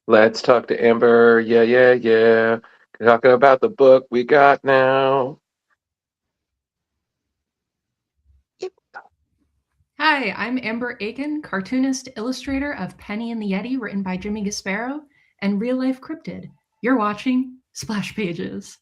Let's talk to Amber. Yeah, yeah, yeah. Talking about the book we got now. Yep. Hi, I'm Amber Akin, cartoonist, illustrator of Penny and the Yeti, written by Jimmy Gaspero, and Real Life Cryptid. You're watching Splash Pages.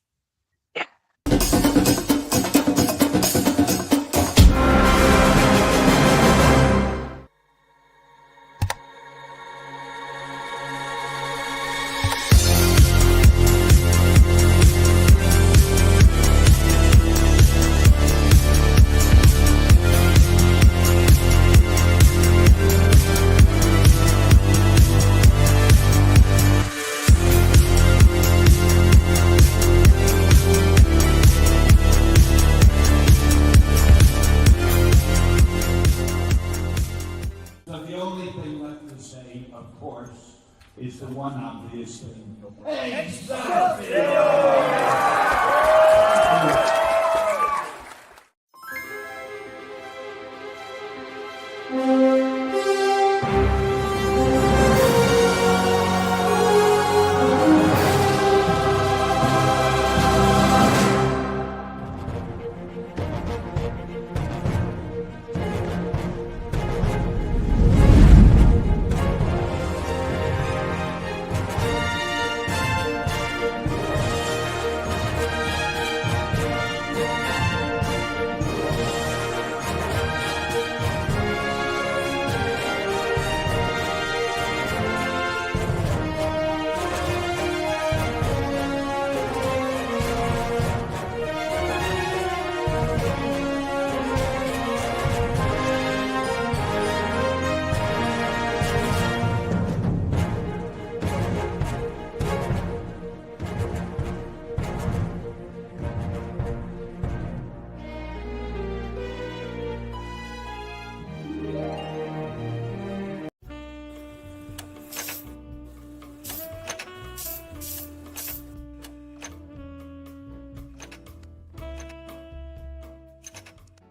So the only thing left to say, of course, is the one obvious thing.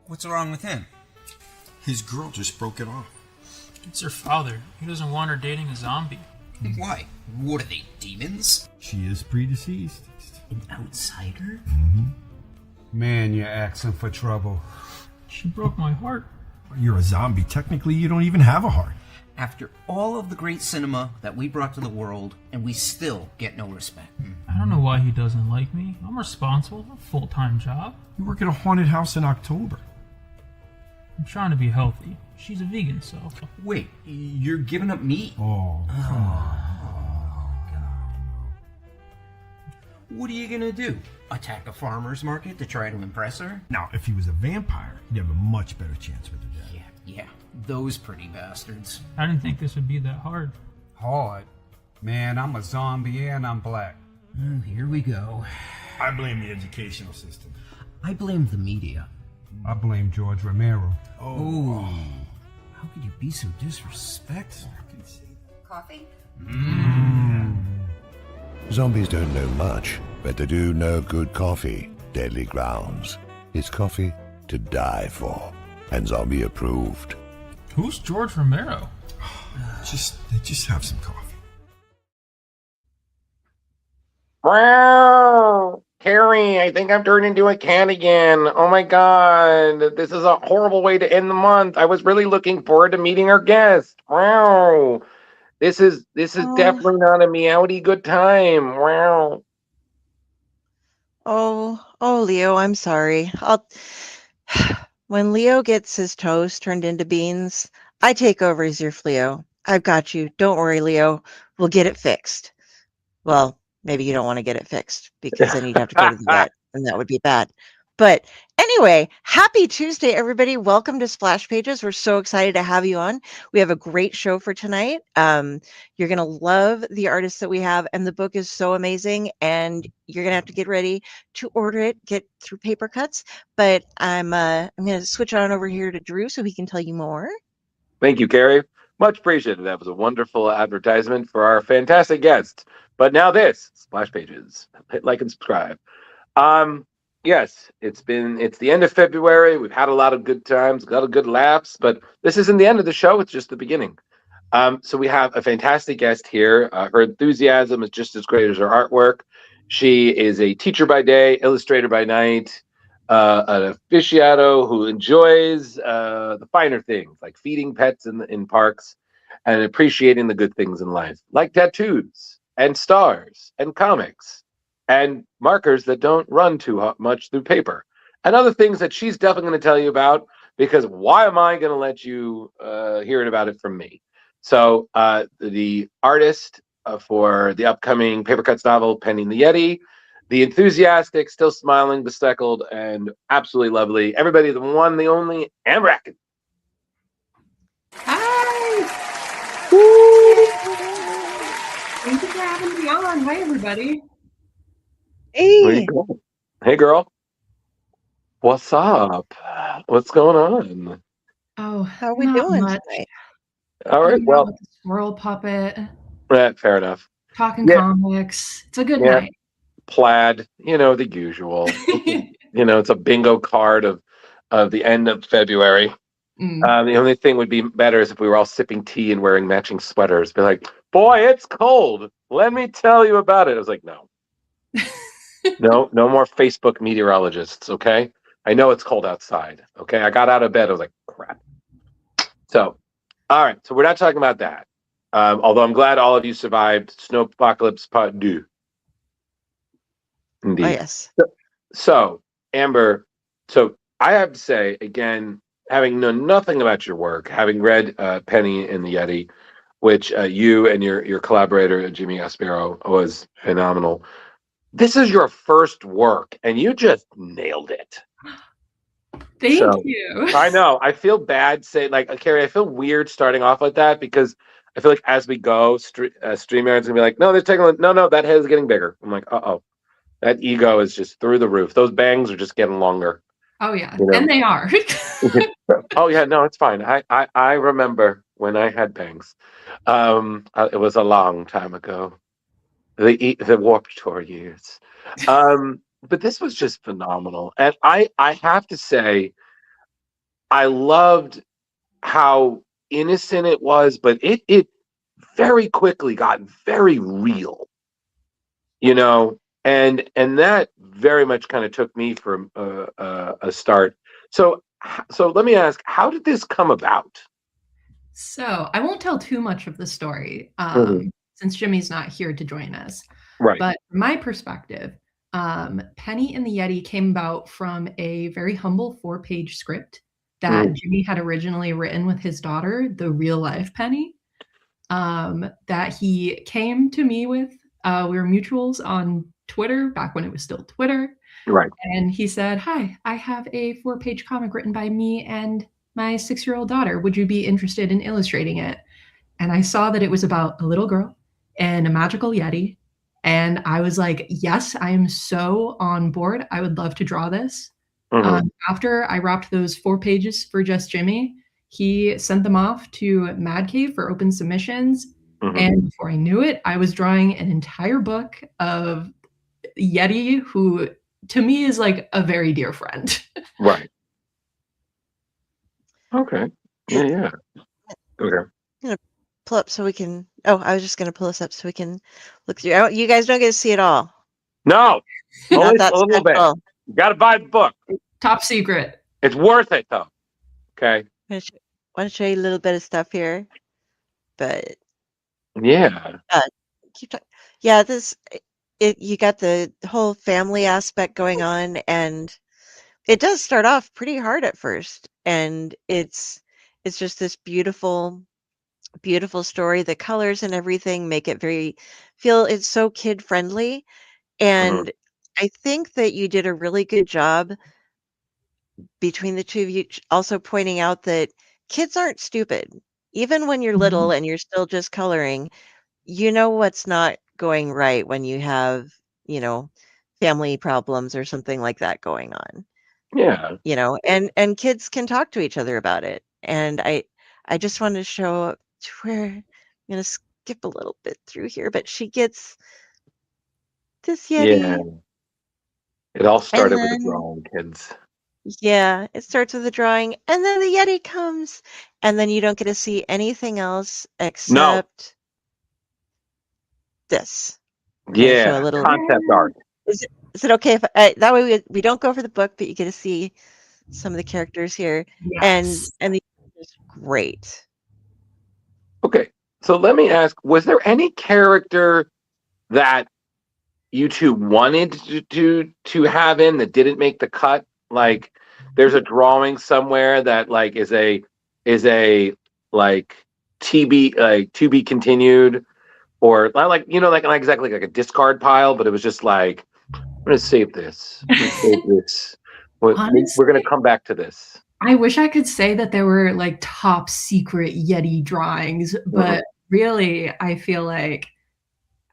What's wrong with him? His girl just broke it off. It's her father. He doesn't want her dating a zombie. Why? What are they, demons? She is predeceased. An outsider? Man, you're asking for trouble. She broke my heart. You're a zombie. Technically, you don't even have a heart. After all of the great cinema that we brought to the world, and we still get no respect. I don't know why he doesn't like me. I'm responsible. A full-time job. You work at a haunted house in October. I'm trying to be healthy. She's a vegan, so... Wait, you're giving up meat? Oh, come on. What are you gonna do? Attack a farmer's market to try to impress her? Now, if he was a vampire, he'd have a much better chance with her dad. Yeah, those pretty bastards. I didn't think this would be that hard. Hard. Man, I'm a zombie and I'm black. Here we go. I blame the educational system. I blame the media. I blame George Romero. Oh. How could you be so disrespectful? Coffee? Zombies don't know much, but they do know good coffee, Deadly Grounds. It's coffee to die for, and zombie approved. Who's George Romero? Just have some coffee. Wow, Carrie, I think I've turned into a cat again. Oh my god, this is a horrible way to end the month. I was really looking forward to meeting our guest. Wow. This is definitely not a meowdy good time. Wow. Oh, Leo, I'm sorry. When Leo gets his toast turned into beans, I take over as your Leo. I've got you. Don't worry, Leo. We'll get it fixed. Well, maybe you don't want to get it fixed because then you'd have to go to the vet, and that would be bad. But anyway, happy Tuesday, everybody. Welcome to Splash Pages. We're so excited to have you on. We have a great show for tonight. You're going to love the artists that we have, and the book is so amazing, and you're going to have to get ready to order it, get through paper cuts. But I'm going to switch on over here to Drew so he can tell you more. Thank you, Carrie. Much appreciated. That was a wonderful advertisement for our fantastic guest. But now this, Splash Pages. Hit like and subscribe. Yes, it's the end of February. We've had a lot of good times, got a good laughs, but this isn't the end of the show. It's just the beginning. So we have a fantastic guest here. Her enthusiasm is just as great as her artwork. She is a teacher by day, illustrator by night, an aficionado who enjoys the finer things like feeding pets in parks and appreciating the good things in life, like tattoos and stars and comics and markers that don't run too much through paper and other things that she's definitely going to tell you about, because why am I going to let you hear about it from me? So the artist for the upcoming Paper Cuts novel, Penny and the Yeti, the enthusiastic, still smiling, bespectacled, and absolutely lovely. Everybody, the one, the only, Amber Akin. Hi! Thank you for having me on. Hi, everybody. Hey, Hey, girl. What's up? What's going on? Oh, how we not doing much. tonight? All right. Hanging out Well, with the squirrel puppet, fair enough. talking Yeah. comics. It's a good Yeah. night. Plaid, the usual. It's a bingo card of the end of February. The only thing would be better is if we were all sipping tea and wearing matching sweaters. Be like, boy, it's cold. Let me tell you about it. I was like, no, no more Facebook meteorologists. Okay, I know it's cold outside. Okay, I got out of bed. I was like, crap. So, all right. So we're not talking about that. Although I'm glad all of you survived Snow Apocalypse Part 2. Oh, Indeed. yes. So, Amber, so I have to say, again, having known nothing about your work, having read Penny and the Yeti, which you and your collaborator, Jimmy Gaspero, was phenomenal. This is your first work, and you just nailed it. Thank you. I know. I feel bad saying, like, Carrie, I feel weird starting off like that because I feel like as we go, StreamYard's going to be like, no, they're taking, no, that head is getting bigger. I'm like, uh-oh. That ego is just through the roof. Those bangs are just getting longer. Oh, yeah. And they are. Oh, yeah. No, it's fine. I remember when I had bangs. It was a long time ago. The Warped Tour years. But this was just phenomenal. And I have to say, I loved how innocent it was, but it very quickly got very real. And that very much kind of took me from a start. So let me ask, how did this come about? So I won't tell too much of the story since Jimmy's not here to join us. Right. But from my perspective, Penny and the Yeti came about from a very humble 4-page script that Jimmy had originally written with his daughter, the real life Penny, that he came to me with. We were mutuals on Twitter back when it was still Twitter. Right. And he said, "Hi, I have a 4-page comic written by me and my 6-year-old daughter. Would you be interested in illustrating it?" And I saw that it was about a little girl and a magical Yeti. And I was like, yes, I am so on board. I would love to draw this. After I wrapped those 4 pages for just Jimmy, he sent them off to Mad Cave for open submissions. And before I knew it, I was drawing an entire book of Yeti, who to me is like a very dear friend. Right. Okay. Yeah. Okay. I'm gonna pull up so we can. Oh, I was just gonna pull this up so we can look through. You guys don't get to see it all. No, Not only that a little bit. special. You got to buy the book. Top secret. It's worth it, though. Okay. I want to show you a little bit of stuff here, but yeah, keep talking. Yeah, you got the whole family aspect going on, and it does start off pretty hard at first, and it's just this beautiful story. The colors and everything make it it's so kid friendly, and I think that you did a really good job between the two of you also pointing out that kids aren't stupid. Even when you're little and you're still just coloring, you know what's not going right when you have, family problems or something like that going on. yeah. And kids can talk to each other about it. And I just wanted to show up to where I'm going to skip a little bit through here, but she gets this Yeti. Yeah. It all started with then- the drawing, kids. Yeah, it starts with a drawing, and then the Yeti comes, and then you don't get to see anything else No. except this. We're going to show a Yeah. little. Concept art. Is it okay if that way we don't go for the book, but you get to see some of the characters here, and Yes. the is great. Okay. So let me ask, was there any character that you two wanted to have in that didn't make the cut? Like there's a drawing somewhere that like is a like TB like to be continued, or like like not exactly like a discard pile, but it was just like I'm gonna save this. I'm gonna save this. We're gonna Honestly, come back to this. I wish I could say that there were like top secret Yeti drawings, Mhm. but really, I think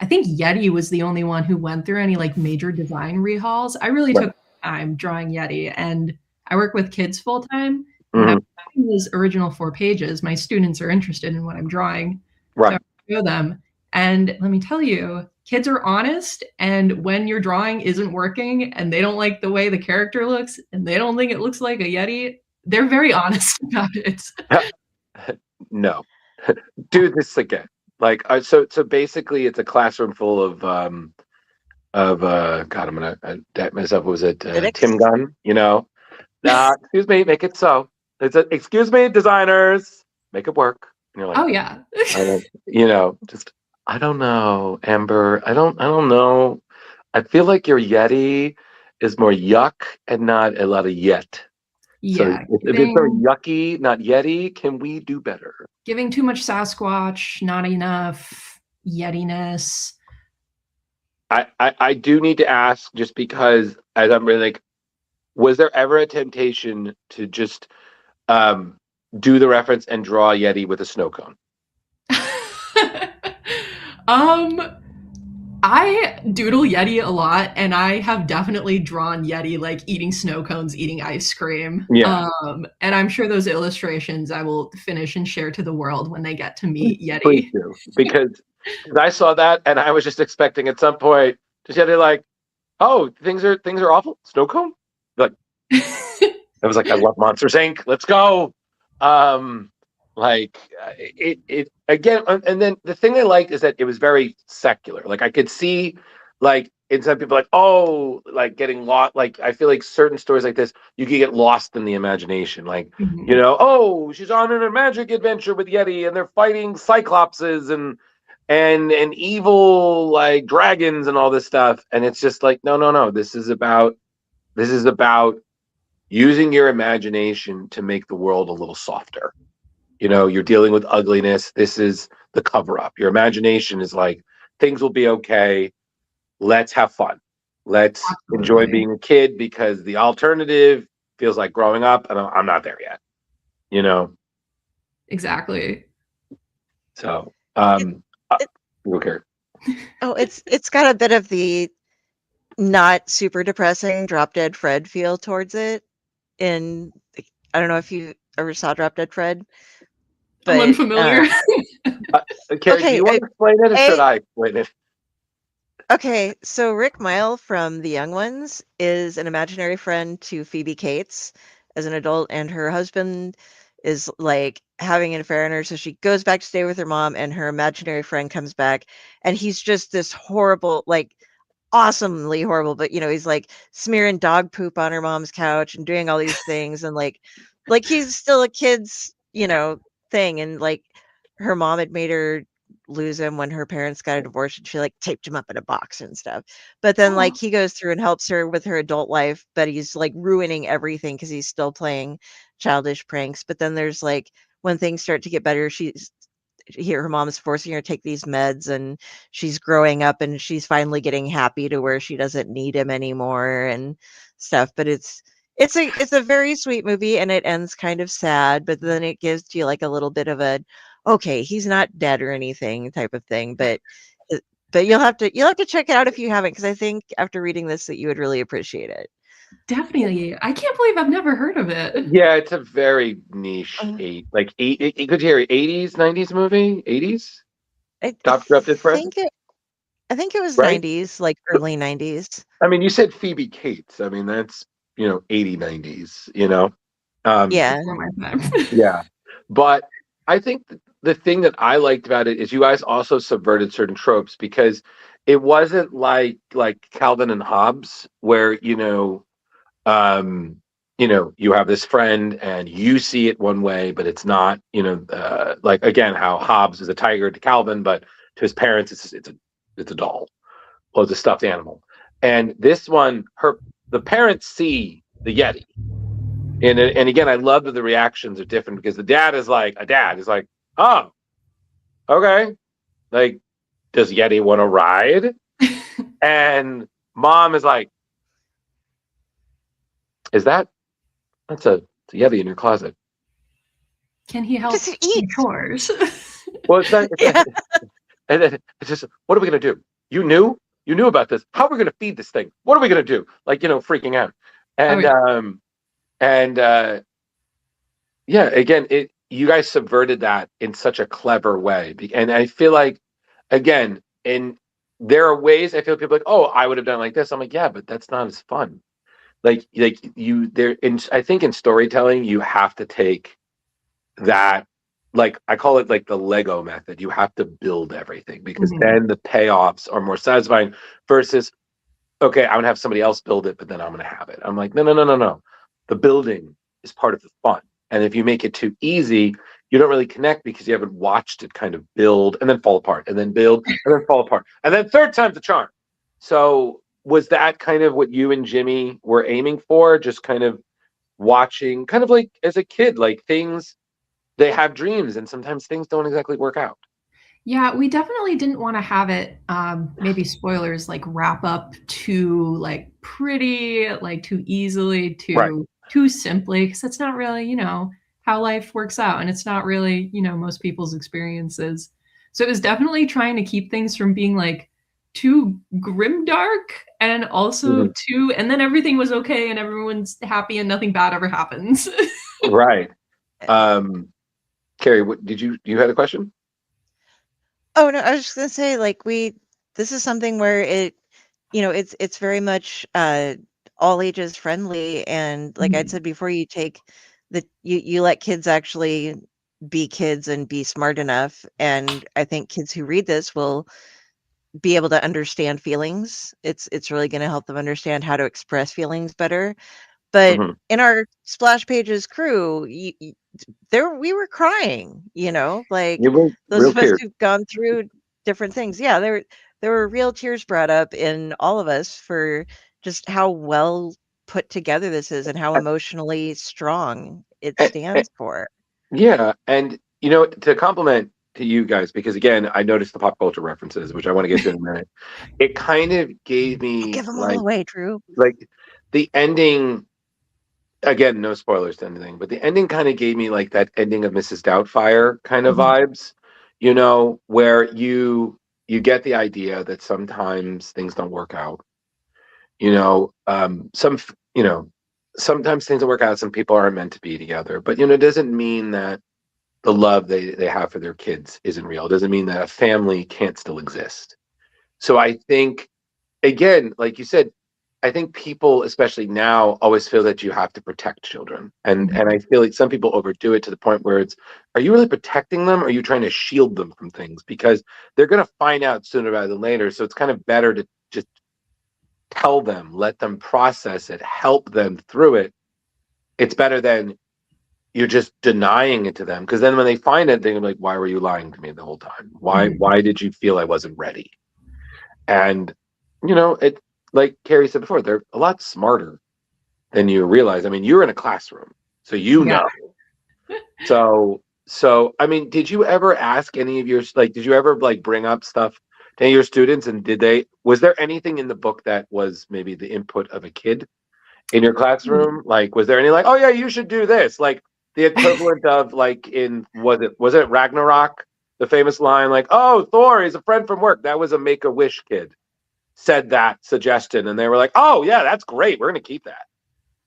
Yeti was the only one who went through any like major design rehauls. I really Right. took time drawing Yeti, and I work with kids full time. And when Mhm. I'm drawing those original 4 pages, my students are interested in what I'm drawing, so I Right. show them. And let me tell you, kids are honest, and when your drawing isn't working and they don't like the way the character looks and they don't think it looks like a Yeti, they're very honest about it. No. Do this again. Like so basically it's a classroom full of God, I'm gonna date myself. Was it Critics? Tim Gunn? Excuse me, make it so. Excuse me, designers, make it work. And you're like, Oh yeah. I don't, just I don't know, Amber. I don't know. I feel like your Yeti is more yuck and not a lot of yet. So Yeah, if it's very yucky, not Yeti, can we do better? giving too much Sasquatch, not enough Yetiness. I do need to ask, just because as I'm really like, was there ever a temptation to just um, do the reference and draw a Yeti with a snow cone? um, I doodle Yeti a lot, and I have definitely drawn Yeti like eating snow cones, eating ice cream. Yeah. And I'm sure those illustrations I will finish and share to the world when they get to meet Please Yeti. do, because I saw that and I was just expecting at some point just Yeti like, oh, things are awful. Snow cone? Like I was like, I love Monsters Inc. Let's go. Like it again, and then the thing I liked is that it was very secular. Like I could see, like in some people, like oh, like getting lost. Like I feel like certain stories like this, you can get lost in the imagination. Like Mhm. oh, she's on a magic adventure with Yeti, and they're fighting cyclopses and evil like dragons and all this stuff. And it's just like no, no, no. This is about using your imagination to make the world a little softer. You're dealing with ugliness. This is the cover up. Your imagination is like, things will be okay. Let's have fun. Let's enjoy Absolutely. being a kid, because the alternative feels like growing up, and I'm not there yet. You know. Exactly. So, It, it, okay. it's got a bit of the not super depressing Drop Dead Fred feel towards it. And I don't know if you ever saw Drop Dead Fred, I'm but unfamiliar. Carrie, do you want to explain it, or should I explain it? Okay, so Rick Mile from The Young Ones is an imaginary friend to Phoebe Cates as an adult, and her husband is like having an affair on her, so she goes back to stay with her mom, and her imaginary friend comes back, and he's just this horrible, like awesomely horrible, but he's like smearing dog poop on her mom's couch and doing all these things, and like he's still a kid's thing, and like her mom had made her lose him when her parents got a divorce, and she like taped him up in a box and stuff. But then like he goes through and helps her with her adult life, but he's like ruining everything because he's still playing childish pranks. But then there's like when things start to get better, her mom's forcing her to take these meds, and she's growing up, and she's finally getting happy to where she doesn't need him anymore and stuff. But it's a very sweet movie, and it ends kind of sad, but then it gives you like a little bit of a okay, he's not dead or anything type of thing. But you'll have to check it out if you haven't, because I think after reading this that you would really appreciate it. Definitely. I can't believe I've never heard of it. Yeah, it's a very niche could you hear 80s, 90s movie, 80s. I Top Drop Dead Fred, think it was right? 90s, like early 90s. I mean, you said Phoebe Cates. I mean, that's 80, 90s, you know? Yeah. Before my time. Yeah. But I think the thing that I liked about it is you guys also subverted certain tropes, because it wasn't like Calvin and Hobbes, where, you have this friend and you see it one way, but it's not, like, again, how Hobbes is a tiger to Calvin, but to his parents, it's a doll. Well, it's a stuffed animal. And this one, the parents see the Yeti. And again, I love that the reactions are different, because the dad is like, oh, okay. Like, does Yeti want to ride? And mom is like, that's a Yeti in your closet. Can he help Does it eat? chores? Well, it's not. Yeah. And then it's just, what are we going to do? You knew about this. How are we going to feed this thing? What are we going to do? Like, freaking out. And, yeah, again, you guys subverted that in such a clever way. And I feel like, again, there are ways I feel people like, oh, I would have done it like this. I'm like, yeah, but that's not as fun. Like I think in storytelling, you have to take that, like, I call it like the Lego method. You have to build everything, because then the payoffs are more satisfying versus, okay, I'm gonna have somebody else build it, but then I'm gonna have it. I'm like, no. The building is part of the fun. And if you make it too easy, you don't really connect, because you haven't watched it kind of build and then fall apart and then build and then fall apart. And then third time's the charm. So was that kind of what you and Jimmy were aiming for? Just kind of watching, kind of like as a kid, like things, they have dreams and sometimes things don't exactly work out. Yeah, we definitely didn't want to have it, maybe spoilers, like wrap up too like pretty, like too easily, too simply, because that's not really, how life works out. And it's not really, most people's experiences. So it was definitely trying to keep things from being like too grimdark, and also too, and then everything was okay and everyone's happy and nothing bad ever happens. Right. Carrie, you had a question? Oh no, I was just gonna say, like, this is something where it's very much all ages friendly, and like I'd said before, you let kids actually be kids and be smart enough, and I think kids who read this will be able to understand feelings. It's really going to help them understand how to express feelings better. But in our Splash Pages crew, we were crying, like those of us who've gone through different things. Yeah, there were real tears brought up in all of us for just how well put together this is and how emotionally strong it stands for. Yeah, and to compliment to you guys, because again, I noticed the pop culture references, which I want to get to in a minute. It kind of gave me Give them all away, Drew. Like the ending. Again, no spoilers to anything, but the ending kind of gave me like that ending of Mrs. Doubtfire kind of vibes, where you get the idea that sometimes things don't work out. Sometimes things don't work out. Some people aren't meant to be together, but it doesn't mean that the love they have for their kids isn't real. It doesn't mean that a family can't still exist. So I think, again, like you said, I think people, especially now, always feel that you have to protect children. And I feel like some people overdo it to the point where are you really protecting them? Or are you trying to shield them from things? Because they're going to find out sooner rather than later. So it's kind of better to just tell them, let them process it, help them through it. It's better than you're just denying it to them. Because then when they find it, they're like, why were you lying to me the whole time? Why did you feel I wasn't ready? And, like Carrie said before, they're a lot smarter than you realize. I mean, you're in a classroom, so know. So I mean, did you ever ask any of your, did you ever bring up stuff to any of your students, and was there anything in the book that was maybe the input of a kid in your classroom? Like, was there any oh yeah, you should do this, like the equivalent of was it Ragnarok, the famous line oh, Thor is a friend from work? That was a Make-A-Wish kid said that suggestion, and they were like, oh yeah, that's great, we're gonna keep that.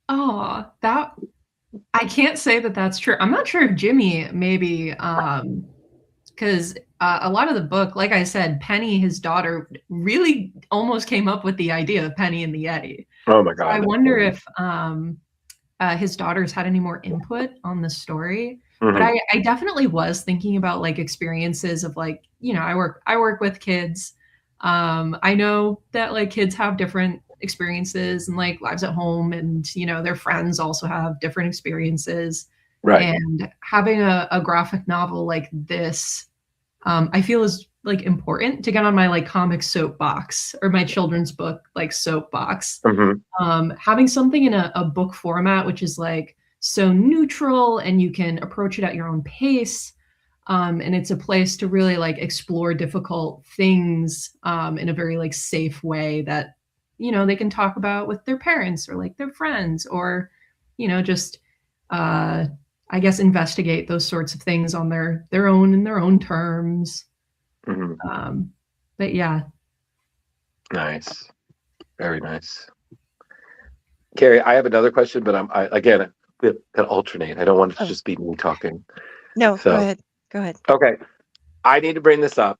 Oh, that, I can't say that that's true. I'm not sure if Jimmy maybe, because a lot of the book, like I said, Penny, his daughter, really almost came up with the idea of Penny and the Yeti. Oh my So I god. wonder if his daughters had any more input on the story. But Mhm. I definitely was thinking about like experiences of like, I work with kids. I know that like kids have different experiences and like lives at home, and their friends also have different experiences. Right. And having a graphic novel like this, I feel is like important to get on my like comic soapbox or my children's book like soapbox. Mhm. Having something in a book format, which is like so neutral and you can approach it at your own pace. And it's a place to really like explore difficult things in a very like safe way that, they can talk about with their parents or like their friends, or, just, I guess, investigate those sorts of things on their own in their own terms. Mhm. But yeah. Nice. Very nice. Carrie, I have another question, but again, we're gonna alternate. I don't want it to Oh. just be me talking. No, So go ahead. Go ahead. okay, I need to bring this up.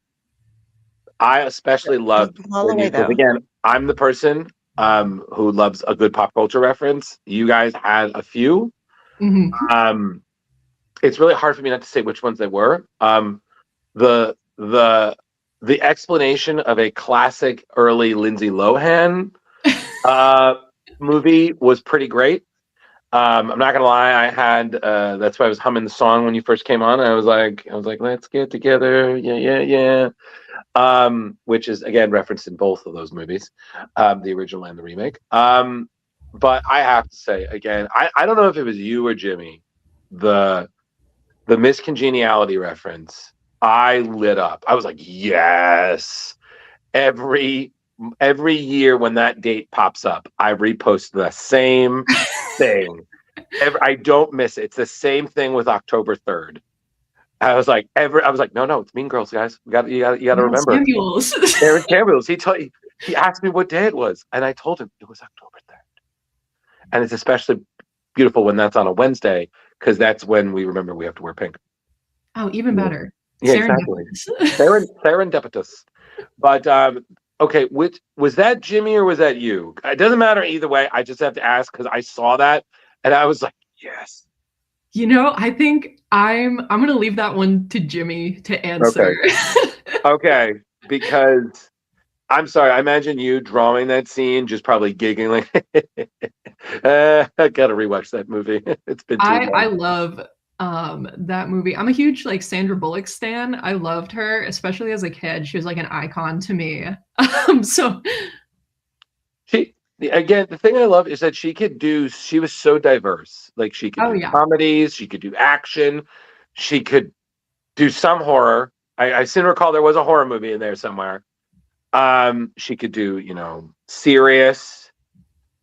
I especially love Don't give all away, because though. again, I'm the person who loves a good pop culture reference. You guys had a few. Mhm. It's really hard for me not to say which ones they were. The the the explanation of a classic early Lindsay Lohan movie was pretty great. I'm not gonna lie, I had that's why I was humming the song when you first came on. I was like, let's get together, yeah, yeah, yeah. Which is again referenced in both of those movies, the original and the remake. But I have to say again, I don't know if it was you or Jimmy, the miscongeniality reference. I lit up. I was like, yes. Every year when that date pops up, I repost the same thing. I don't miss it. It's the same thing with October 3rd. I was like, no, it's Mean Girls, guys. You got to remember. Samuels. Aaron Samuels. He asked me what day it was, and I told him it was October 3rd. And it's especially beautiful when that's on a Wednesday, because that's when we remember we have to wear pink. Oh, even better. Yeah, exactly. Serendipitous. But okay, which was that, Jimmy, or was that you? It doesn't matter either way. I just have to ask because I saw that and I was like, yes. I think I'm gonna leave that one to Jimmy to answer. Okay, because I'm sorry, I imagine you drawing that scene, just probably giggling like, I gotta rewatch that movie. It's been too long. I love that movie. I'm a huge like Sandra Bullock stan. I loved her, especially as a kid. She was like an icon to me. So again, the thing I love is that she was so diverse. Like she could do comedies, she could do action, she could do some horror. I seem to recall there was a horror movie in there somewhere. She could do, serious,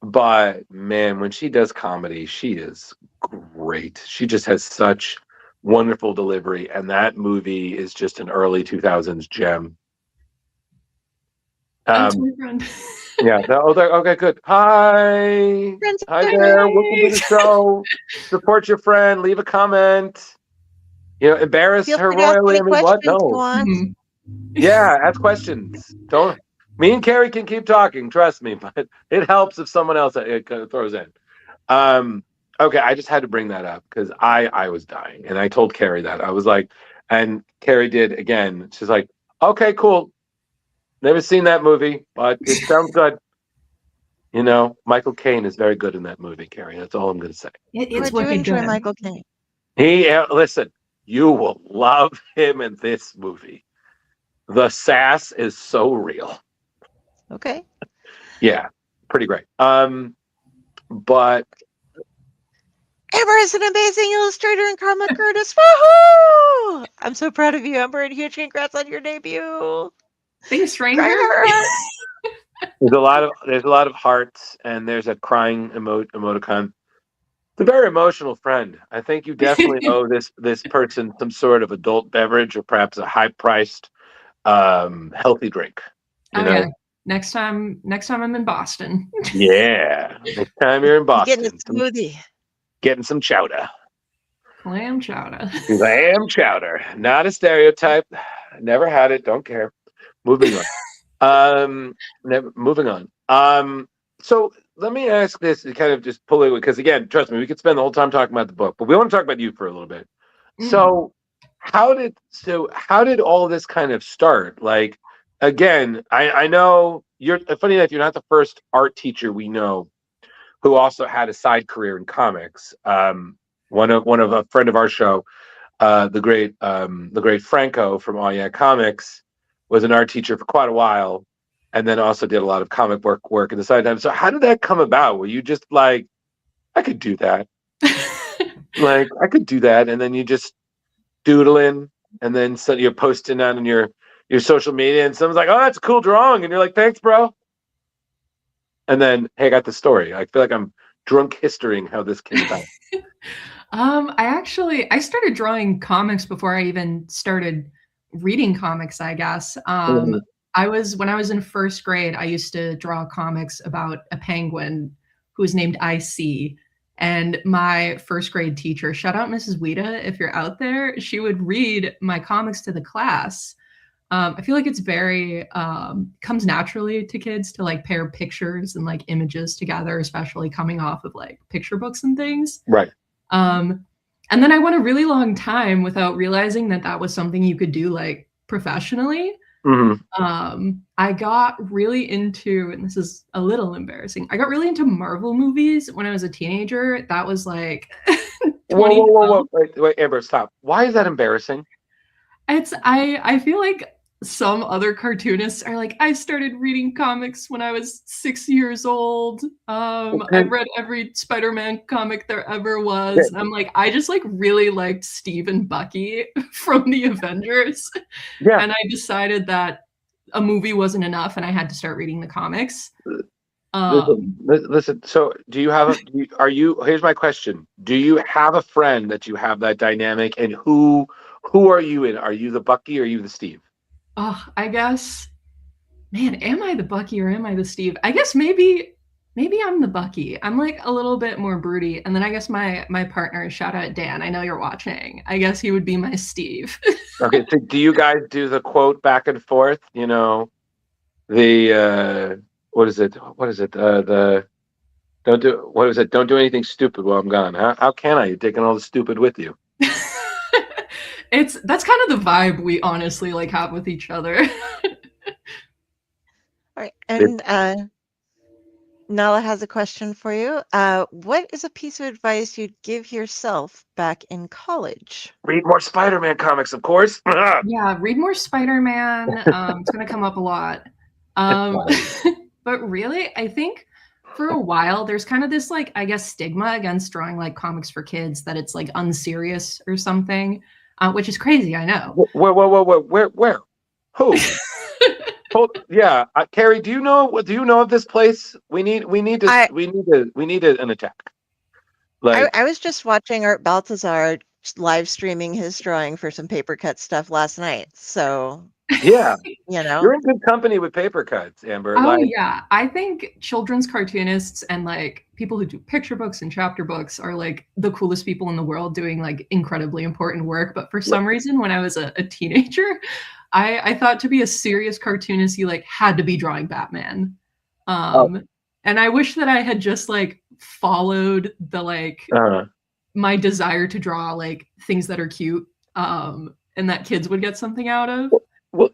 but man, when she does comedy, she is great. She just has such wonderful delivery, and that movie is just an early 2000s gem. That's my friend. Yeah. Okay, good. Hi. Friends, Hi there. Welcome to the show. Support your friend. Leave a comment. Embarrass Feel her free to ask royally. any I mean, what? questions you No. want. Yeah, ask questions. Don't. Me and Carrie can keep talking. Trust me, but it helps if someone else throws in. Okay, I just had to bring that up because I was dying, and I told Carrie that I was like, and Carrie did again. She's like, okay, cool. Never seen that movie, but it sounds good. Michael Caine is very good in that movie, Carrie. That's all I'm going to say. It's Would you enjoy good. Michael Caine? Listen, you will love him in this movie. The sass is so real. Okay. Yeah, pretty great. But Amber is an amazing illustrator and comic artist. Woohoo! I'm so proud of you, Amber, and huge congrats on your debut. Thanks, stranger. there's a lot of hearts, and there's a crying emoticon. It's a very emotional friend. I think you definitely owe this person some sort of adult beverage, or perhaps a high-priced, healthy drink. Yeah. Next time I'm in Boston. Yeah. Next time you're in Boston. Getting a smoothie. Getting some chowder. Clam chowder. Clam chowder. Not a stereotype. Never had it. Don't care. Moving on. Moving on. So let me ask this to kind of just pull it, because again, trust me, we could spend the whole time talking about the book, but we want to talk about you for a little bit. So how did all of this kind of start? Like, again, I know you're funny enough, you're not the first art teacher we know who also had a side career in comics. One of a friend of our show, the great Franco from All Yeah Comics, was an art teacher for quite a while, and then also did a lot of comic work in the side time. So how did that come about? Were you just like, I could do that, like I could do that, and then you just doodling, and then so you're posting that on your social media, and someone's like, "Oh, that's a cool drawing," and you're like, "Thanks, bro." And then, hey, I got the story. I feel like I'm drunk historying how this came about. I started drawing comics before I even started reading comics, I guess. When I was in first grade, I used to draw comics about a penguin who was named IC. And my first grade teacher, shout out Mrs. Weta, if you're out there, she would read my comics to the class. I feel like it's very comes naturally to kids to like pair pictures and like images together, especially coming off of like picture books and things. Right. And then I went a really long time without realizing that that was something you could do like professionally. I got really into, and this is a little embarrassing, I got really into Marvel movies when I was a teenager. That was like whoa. Wait, Amber, stop. Why is that embarrassing? I feel like some other cartoonists are like, I started reading comics when I was 6 years old. I read every Spider-Man comic there ever was. And I'm like, I just like really liked Steve and Bucky from the Avengers. Yeah. And I decided that a movie wasn't enough and I had to start reading the comics. Listen, so do you have here's my question. Do you have a friend that you have that dynamic, and who are you in? Are you the Bucky or are you the Steve? Oh, I guess, man, am I the Bucky or am I the Steve? I guess maybe I'm the Bucky. I'm like a little bit more broody. And then I guess my partner, shout out Dan, I know you're watching. I guess he would be my Steve. Okay, so do you guys do the quote back and forth? You know, the what is it? The don't do what is it? Don't do anything stupid while I'm gone. How can I? You're taking all the stupid with you. That's kind of the vibe we honestly like have with each other. All right, and Nala has a question for you. What is a piece of advice you'd give yourself back in college? Read more Spider-Man comics, of course. Yeah, read more Spider-Man. It's going to come up a lot. But really, I think for a while, there's kind of this, like, I guess, stigma against drawing like comics for kids, that it's like unserious or something, which is crazy, I know. Where? Who? Yeah, Carrie, do you know of this place? We need an attack. Like, I was just watching Art Baltazar live streaming his drawing for some paper cut stuff last night. So yeah, you know, you're in good company with paper cuts, Amber. Oh yeah, I think children's cartoonists and like people who do picture books and chapter books are like the coolest people in the world, doing like incredibly important work. But for some reason, when I was a teenager, I thought to be a serious cartoonist, you like had to be drawing Batman. And I wish that I had just like followed the like my desire to draw like things that are cute, and that kids would get something out of. Well,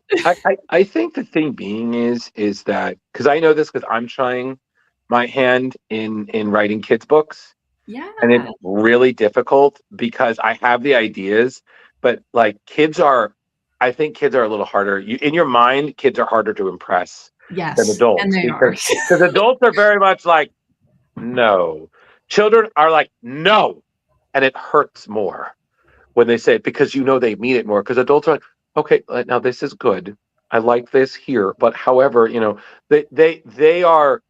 I think the thing being is that, because I know this because I'm trying my hand in writing kids books. Yeah. And it's really difficult because I have the ideas, but like I think kids are a little harder. In your mind, kids are harder to impress than adults. And they are. Because adults are very much like, no. Children are like, no. And it hurts more when they say it, because they mean it more. Because adults are like, okay, now this is good. I like this here. But however, they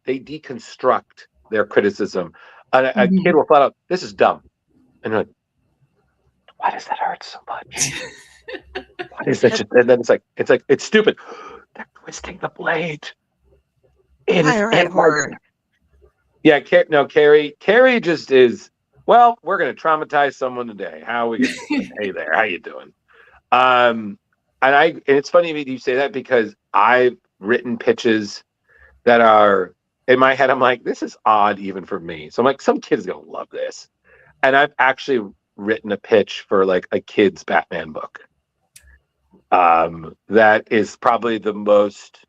deconstruct their criticism. A kid will flat out, this is dumb. And you're like, why does that hurt so much? Why is that? And then it's like it's stupid. They're twisting the blade. horror. Yeah, Carrie just is. Well, we're gonna traumatize someone today. How are we gonna? Hey there, how you doing? And it's funny you say that, because I've written pitches that are in my head, I'm like, this is odd even for me. So I'm like, some kid's gonna love this. And I've actually written a pitch for like a kid's Batman book. That is probably the most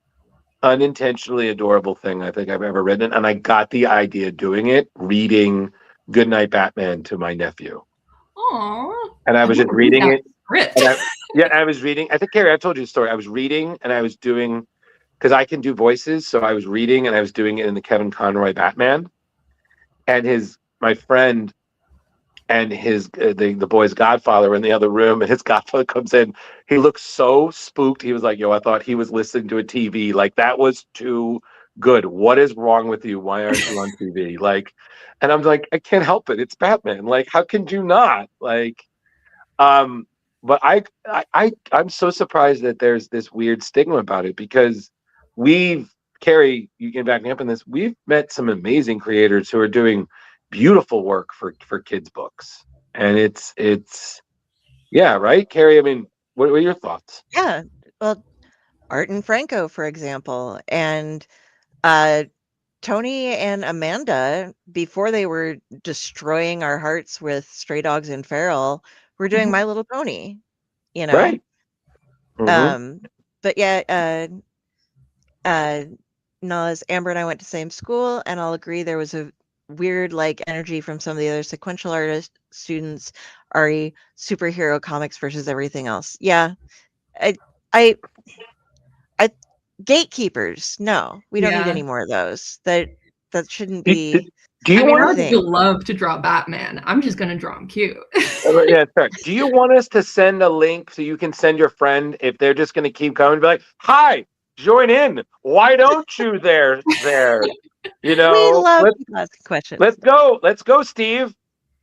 unintentionally adorable thing I think I've ever written. And I got the idea doing it, reading Goodnight Batman to my nephew. Aww. And I was just reading it. Script. I was reading. I think, Carrie, I told you the story. I was reading and I was doing, because I can do voices. So I was reading and I was doing it in the Kevin Conroy Batman. And my friend and the boy's godfather were in the other room, and his godfather comes in. He looks so spooked. He was like, yo, I thought he was listening to a TV. Like, that was too good. What is wrong with you? Why aren't you on TV? Like, and I'm like, I can't help it. It's Batman. Like, how can you not? Like, but I'm so surprised that there's this weird stigma about it, because Carrie, you can back me up on this. We've met some amazing creators who are doing beautiful work for kids' books, and it's yeah, right, Carrie. I mean, what are your thoughts? Yeah, well, Art and Franco, for example, and Tony and Amanda, before they were destroying our hearts with Stray Dogs and Feral, were doing My Little Pony, you know. Right. But yeah, Nas, Amber and I went to the same school, and I'll agree there was a weird like energy from some of the other sequential artist students, Ari, superhero comics versus everything else. Yeah. I gatekeepers. No, we don't need any more of those. That shouldn't be. Do you want to love to draw Batman? I'm just gonna draw him cute. Yeah, sorry. Do you want us to send a link so you can send your friend if they're just gonna keep coming? Be like, hi, join in. Why don't you there? You know, we love people asking questions. Let's go, Steve.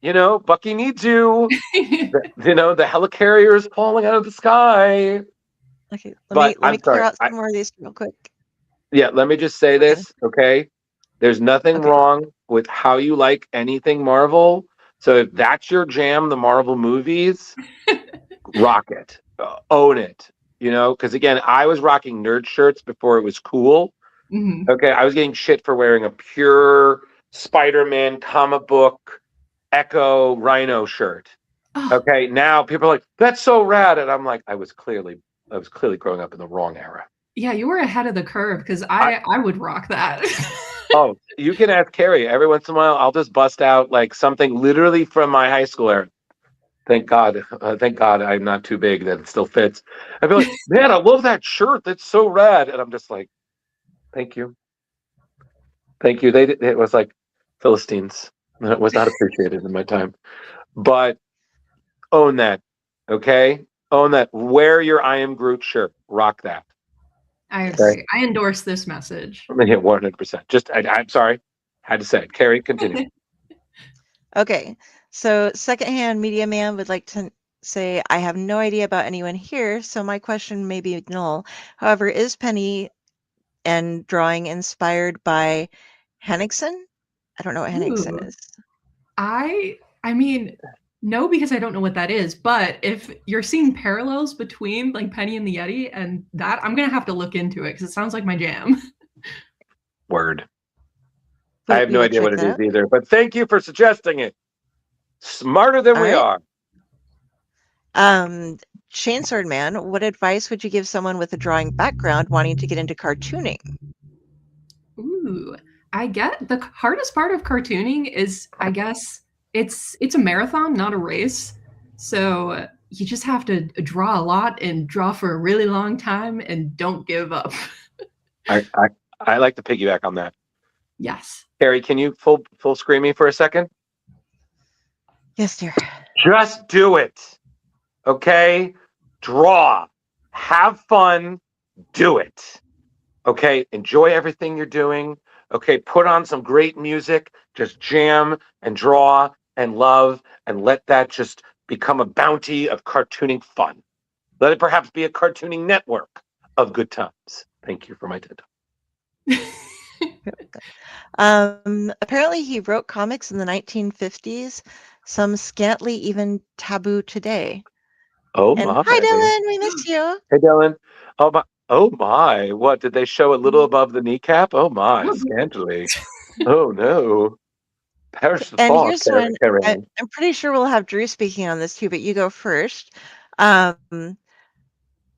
You know, Bucky needs you. You know, the helicarrier is falling out of the sky. Okay, let me clear out some more of these real quick. Yeah, let me just say this, okay? There's nothing wrong with how you like anything Marvel. So if that's your jam, the Marvel movies, rock it, own it. You know, because again, I was rocking nerd shirts before it was cool. Okay, I was getting shit for wearing a pure Spider-Man comic book Echo Rhino shirt. Okay, now people are like, that's so rad. And I'm like, I was clearly growing up in the wrong era. Yeah, you were ahead of the curve, because I would rock that. Oh, you can ask Carrie. Every once in a while, I'll just bust out like something literally from my high school era. Thank God I'm not too big that it still fits. I'd be like, man, I love that shirt. That's so rad. And I'm just like, thank you. It was like Philistines. It was not appreciated in my time. But own that, okay? Own that. Wear your I Am Groot shirt. Rock that. I agree. Okay? I endorse this message. I'm gonna hit 100%. I'm sorry. Had to say it. Carrie, continue. Okay. So Secondhand Media Man would like to say, I have no idea about anyone here, so my question may be null. However, is Penny and drawing inspired by Henningsen? I don't know what Henningsen is. I mean, no, because I don't know what that is. But if you're seeing parallels between like Penny and the Yeti and that, I'm gonna have to look into it because it sounds like my jam. Word. I have no idea what it is either, but thank you for suggesting it. Smarter than we are. Chainsword Man, what advice would you give someone with a drawing background wanting to get into cartooning? Ooh, I get the hardest part of cartooning is, I guess, it's a marathon, not a race. So you just have to draw a lot and draw for a really long time and don't give up. I like to piggyback on that. Yes. Carrie, can you full screen me for a second? Yes, dear. Just do it. Okay? Draw. Have fun. Do it. Okay? Enjoy everything you're doing. Okay? Put on some great music. Just jam and draw and love and let that just become a bounty of cartooning fun. Let it perhaps be a cartooning network of good times. Thank you for my TED Talk. Apparently he wrote comics in the 1950s, some scantly even taboo today. Oh, and my hi, Dylan, we miss you. Hey, Dylan. Oh, Oh my! What did they show a little above the kneecap? Oh my! Scantily. Oh no! Perish the And thought, here's one. Carrie. I'm pretty sure we'll have Drew speaking on this too, but you go first. Um,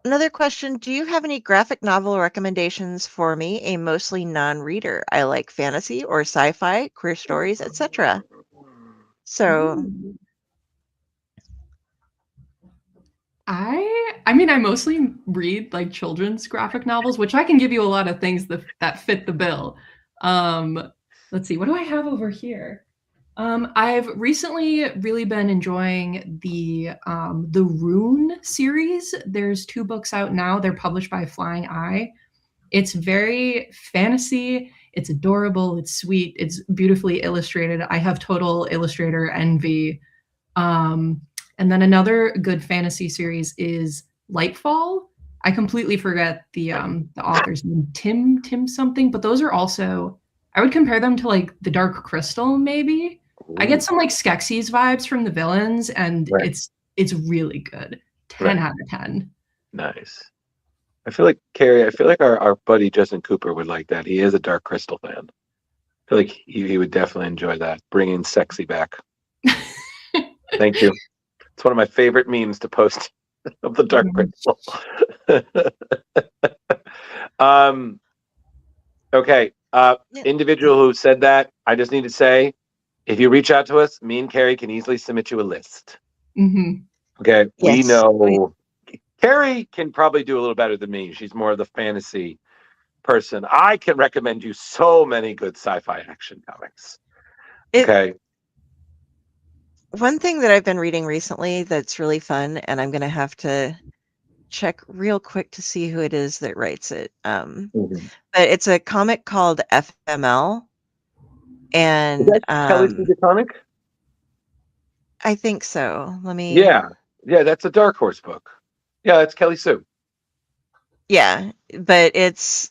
Another question. Do you have any graphic novel recommendations for me, a mostly non-reader? I like fantasy or sci-fi, queer stories, etc. So, I mean, I mostly read like children's graphic novels, which I can give you a lot of things that fit the bill. Let's see, what do I have over here? I've recently really been enjoying the Rune series. There's 2 books out now. They're published by Flying Eye. It's very fantasy. It's adorable. It's sweet. It's beautifully illustrated. I have total Illustrator envy. Um, and then another good fantasy series is Lightfall. I completely forget the author's name, Tim something, but those are also, I would compare them to like the Dark Crystal maybe. I get some like Skeksis vibes from the villains, and Right. it's really good. 10 Right. out of 10. Nice. I feel like Carrie. I feel like our buddy Justin Cooper would like that. He is a Dark Crystal fan. I feel like he would definitely enjoy that. Bringing sexy back. Thank you. It's one of my favorite memes to post of the Dark Crystal. Okay. Individual who said that, I just need to say, if you reach out to us, me and Carrie can easily submit you a list. Mm-hmm. Okay. We Yes. know Carrie can probably do a little better than me. She's more of the fantasy person. I can recommend you so many good sci-fi action comics. Okay. one thing that I've been reading recently that's really fun, and I'm going to have to check real quick to see who it is that writes it. But it's a comic called FML, and Is that Kelly Sue DeConnick? I think so. Let me. Yeah, that's a Dark Horse book. Yeah, that's Kelly Sue. Yeah, but it's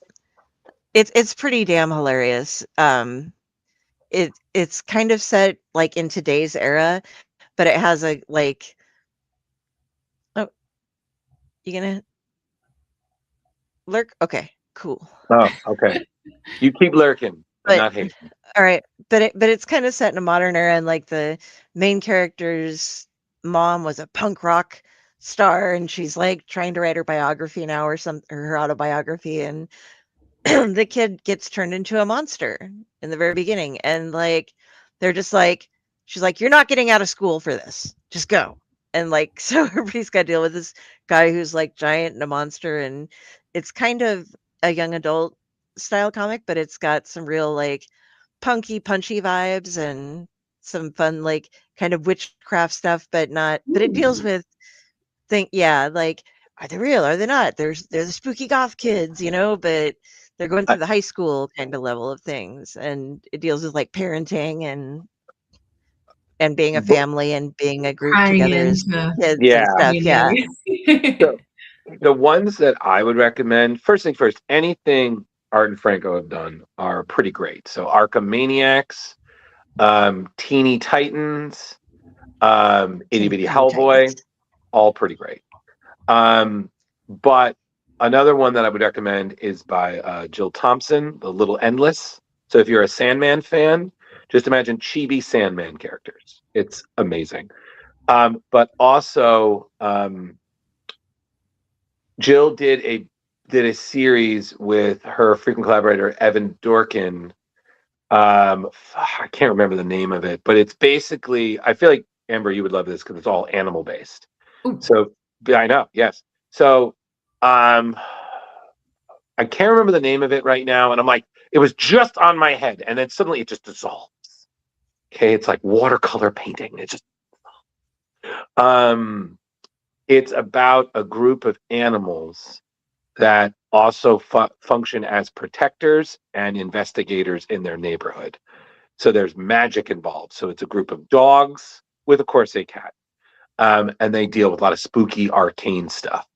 pretty damn hilarious. It's kind of set like in today's era, but it has a like. Oh, you gonna lurk? Okay, cool. Oh, okay. You keep lurking. I'm But not hating. all right, but it's kind of set in a modern era, and like the main character's mom was a punk rock star, and she's like trying to write her biography now or her autobiography, and the kid gets turned into a monster in the very beginning, and like they're just like, she's like, you're not getting out of school for this, just go. And like, so everybody's got to deal with this guy who's like giant and a monster, and it's kind of a young adult style comic, but it's got some real like punky punchy vibes and some fun like kind of witchcraft stuff, but it deals with like, are they real, are they not, they're the spooky goth kids, but they're going through the high school kind of level of things, and it deals with like parenting and being a family and being a group Crying together as into kids and Yeah. stuff. Yeah. So, the ones that I would recommend, first thing first, anything Art and Franco have done are pretty great. So Arkham Maniacs, Teeny Titans, Itty Bitty Hellboy, all pretty great. But another one that I would recommend is by Jill Thompson, The Little Endless. So if you're a Sandman fan, just imagine chibi Sandman characters. It's amazing. But also, Jill did a series with her frequent collaborator Evan Dorkin. I can't remember the name of it, but it's basically, I feel like Amber, you would love this because it's all animal based. So I know, yes. So I can't remember the name of it right now, and I'm like, it was just on my head, and then suddenly it just dissolves. Okay, it's like watercolor painting. It just it's about a group of animals that also function as protectors and investigators in their neighborhood. So there's magic involved. So it's a group of dogs with, of course, a cat. And they deal with a lot of spooky, arcane stuff.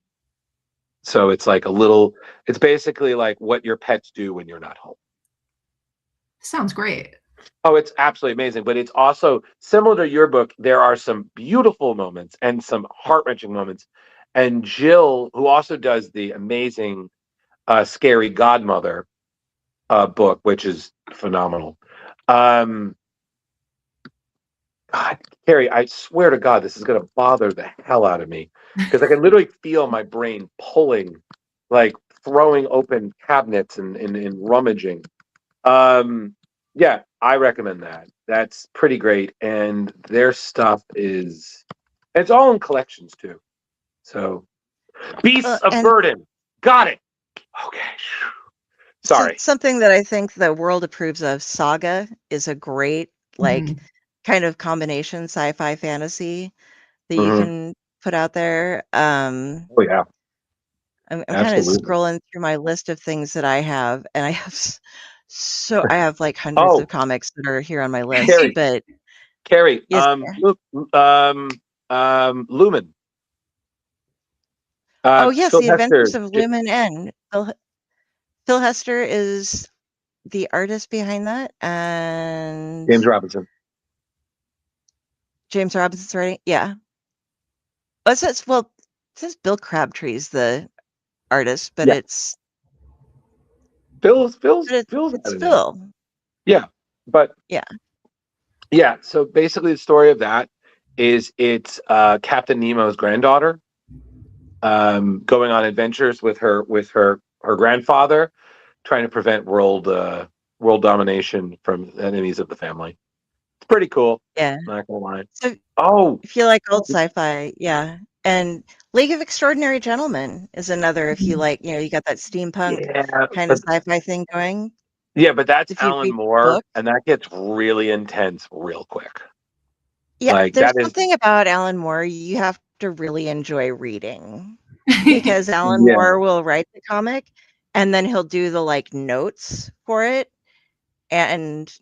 So it's like it's basically like what your pets do when you're not home. Sounds great. Oh, it's absolutely amazing. But it's also similar to your book. There are some beautiful moments and some heart-wrenching moments. And Jill, who also does the amazing Scary Godmother book, which is phenomenal. God, Carrie, I swear to God, this is going to bother the hell out of me because I can literally feel my brain pulling, like throwing open cabinets and rummaging. Yeah, I recommend that. That's pretty great, and their stuff is, it's all in collections too. So, Beasts of And Burden, got it. Okay, sorry. something that I think the world approves of, Saga, is a great Mhm. kind of combination sci-fi fantasy that you Mhm. can put out there. Oh yeah, I'm kind of absolutely. scrolling through my list of things that I have, and I have I have like hundreds Oh, of comics that are here on my list. Carrie, But Carrie, yes, look, Lumen. oh yes, Phil The Hester, Adventures of Lumen N. Phil Hester is the artist behind that, and James Robinson. James Robinson's writing. Yeah. It says Bill Crabtree's the artist, but Yeah, it's Phil's it's added in. Phil. Yeah, but Yeah. yeah. So basically, the story of that is it's Captain Nemo's granddaughter going on adventures with her grandfather, trying to prevent world domination from enemies of the family. It's pretty cool. Yeah. Not gonna lie. So Oh, if you like old sci-fi, yeah. And League of Extraordinary Gentlemen is another, if you like, you got that steampunk yeah, kind of sci-fi thing going. but that's If you Alan read Moore, books. and that gets really intense real quick. Yeah, Like there's that is, something about Alan Moore you have to really enjoy reading, because Alan yeah. Moore will write the comic and then he'll do the notes for it, and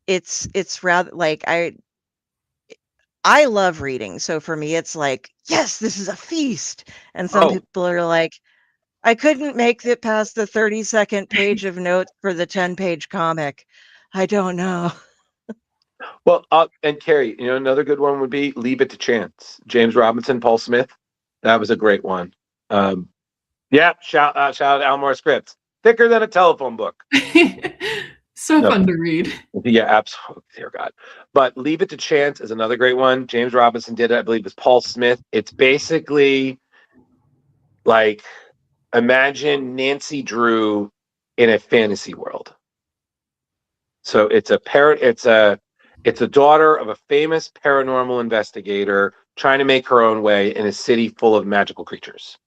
it's rather I love reading. So for me it's like, yes, this is a feast. And some Oh, people are like, I couldn't make it past the 32nd page of notes for the 10-page comic. I don't know. well, and Carrie, another good one would be Leave It to Chance. James Robinson, Paul Smith. That was a great one. Yeah, shout out Alan Moore scripts. Thicker than a telephone book. So No. fun to read. Yeah, absolutely. Dear God. But Leave It to Chance is another great one. James Robinson did it, I believe it was Paul Smith. It's basically like, imagine Nancy Drew in a fantasy world. So it's a daughter of a famous paranormal investigator trying to make her own way in a city full of magical creatures.